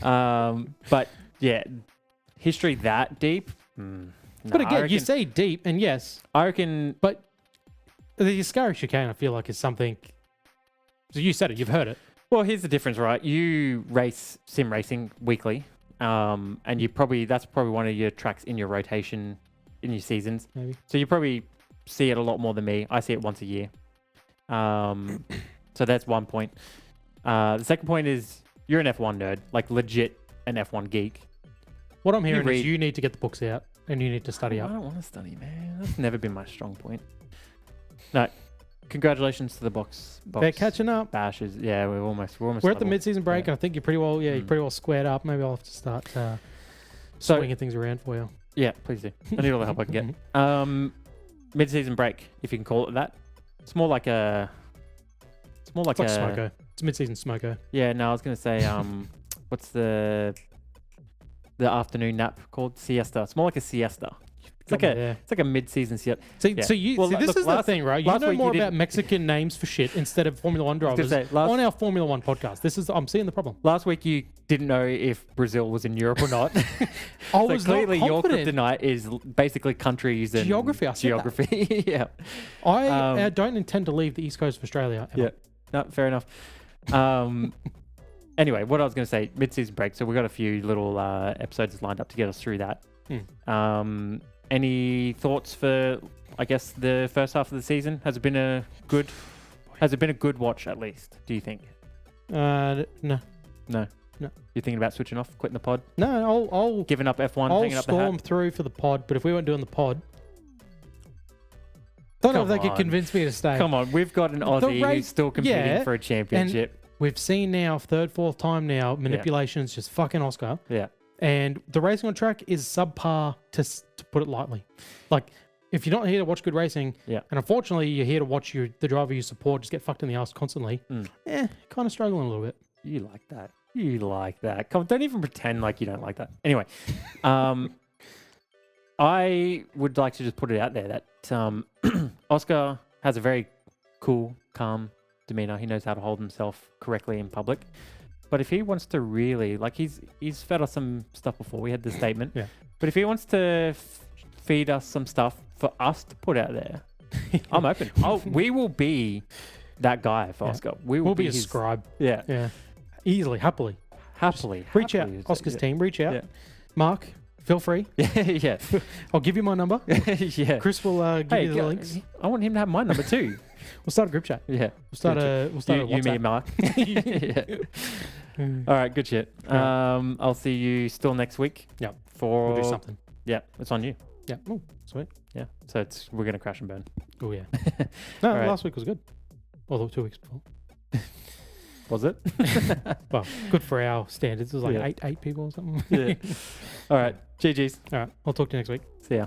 But yeah, history that deep. But again, you say deep, and yes, I reckon. but the Ascari chicane, I feel like, is something. So you said it. You've heard it. Well, here's the difference, right? You race sim racing weekly, and that's probably one of your tracks in your rotation in your seasons. Maybe. So you probably see it a lot more than me. I see it once a year. So that's one point. The second point is you're an F1 nerd, like legit an F1 geek. What I'm hearing read- is you need to get the books out and you need to study I up. don't want to study, man. That's never been my strong point. No, congratulations to the box. They're catching up. Bashes. Yeah, we're almost. We're at the level. mid-season break, and I think you're pretty well. Yeah, you're pretty well squared up. Maybe I'll have to start swinging things around for you. Yeah, please do. I need all the help I can get. Mid-season break, if you can call it that. It's more like a. It's more like It's like smoko. It's a mid-season smoko. Yeah, no, I was gonna say, what's the afternoon nap called? Siesta. It's more like a siesta. It's like a mid-season siesta. See, Yeah. so you Well, see, this look, is the thing, right? You last know week more you about didn't- Mexican names for shit instead of Formula One drivers say, on our Formula One podcast. I'm seeing the problem. Last week you didn't know if Brazil was in Europe or not. I was clearly not your confident. kryptonite is basically countries and Geography, I said that. geography. Yeah. I don't intend to leave the east coast of Australia. Ever. Yeah. No, fair enough. Anyway, what I was going to say, mid-season break. So we've got a few little episodes lined up to get us through that. Any thoughts for, I guess, the first half of the season? Has it been a good watch at least? Do you think? No. No. You're thinking about switching off, quitting the pod, No, I'll giving up F1, I'll hanging up the hat? storm through for the pod. But if we weren't doing the pod, don't know if they could convince me to stay. Come on, we've got an Aussie race- who's still competing yeah, for a championship. We've seen now, third, fourth time now, manipulations just fucking Oscar. Yeah. And the racing on track is subpar, to put it lightly. Like, if you're not here to watch good racing, and unfortunately you're here to watch the driver you support just get fucked in the ass constantly, kind of struggling a little bit. You like that. You like that. Come on, don't even pretend like you don't like that. Anyway, I would like to just put it out there that Oscar has a very cool, calm demeanor. He knows how to hold himself correctly in public. But if he wants to really, like, he's fed us some stuff before. We had the statement. Yeah. But if he wants to feed us some stuff for us to put out there, I'm open. We will be that guy for Oscar. We'll be a his scribe. Yeah. Yeah. Easily, happily. Reach out. Oscar's team, reach out. Yeah. Mark, feel free. Yeah. I'll give you my number. Yeah. Chris will give you the links. I want him to have my number too. We'll start a group chat. Yeah. We'll start a you, me, and Mark. Yeah. All right, good shit. I'll see you still next week. Yeah. For We'll do something. Yeah, it's on you. Yeah. Oh, sweet. Yeah. So we're gonna crash and burn. Oh yeah. No, All right. last week was good. Although 2 weeks before. Was it? Well, good for our standards. It was like Yeah. eight people or something. Yeah. All right. GG's. All right. I'll talk to you next week. See ya.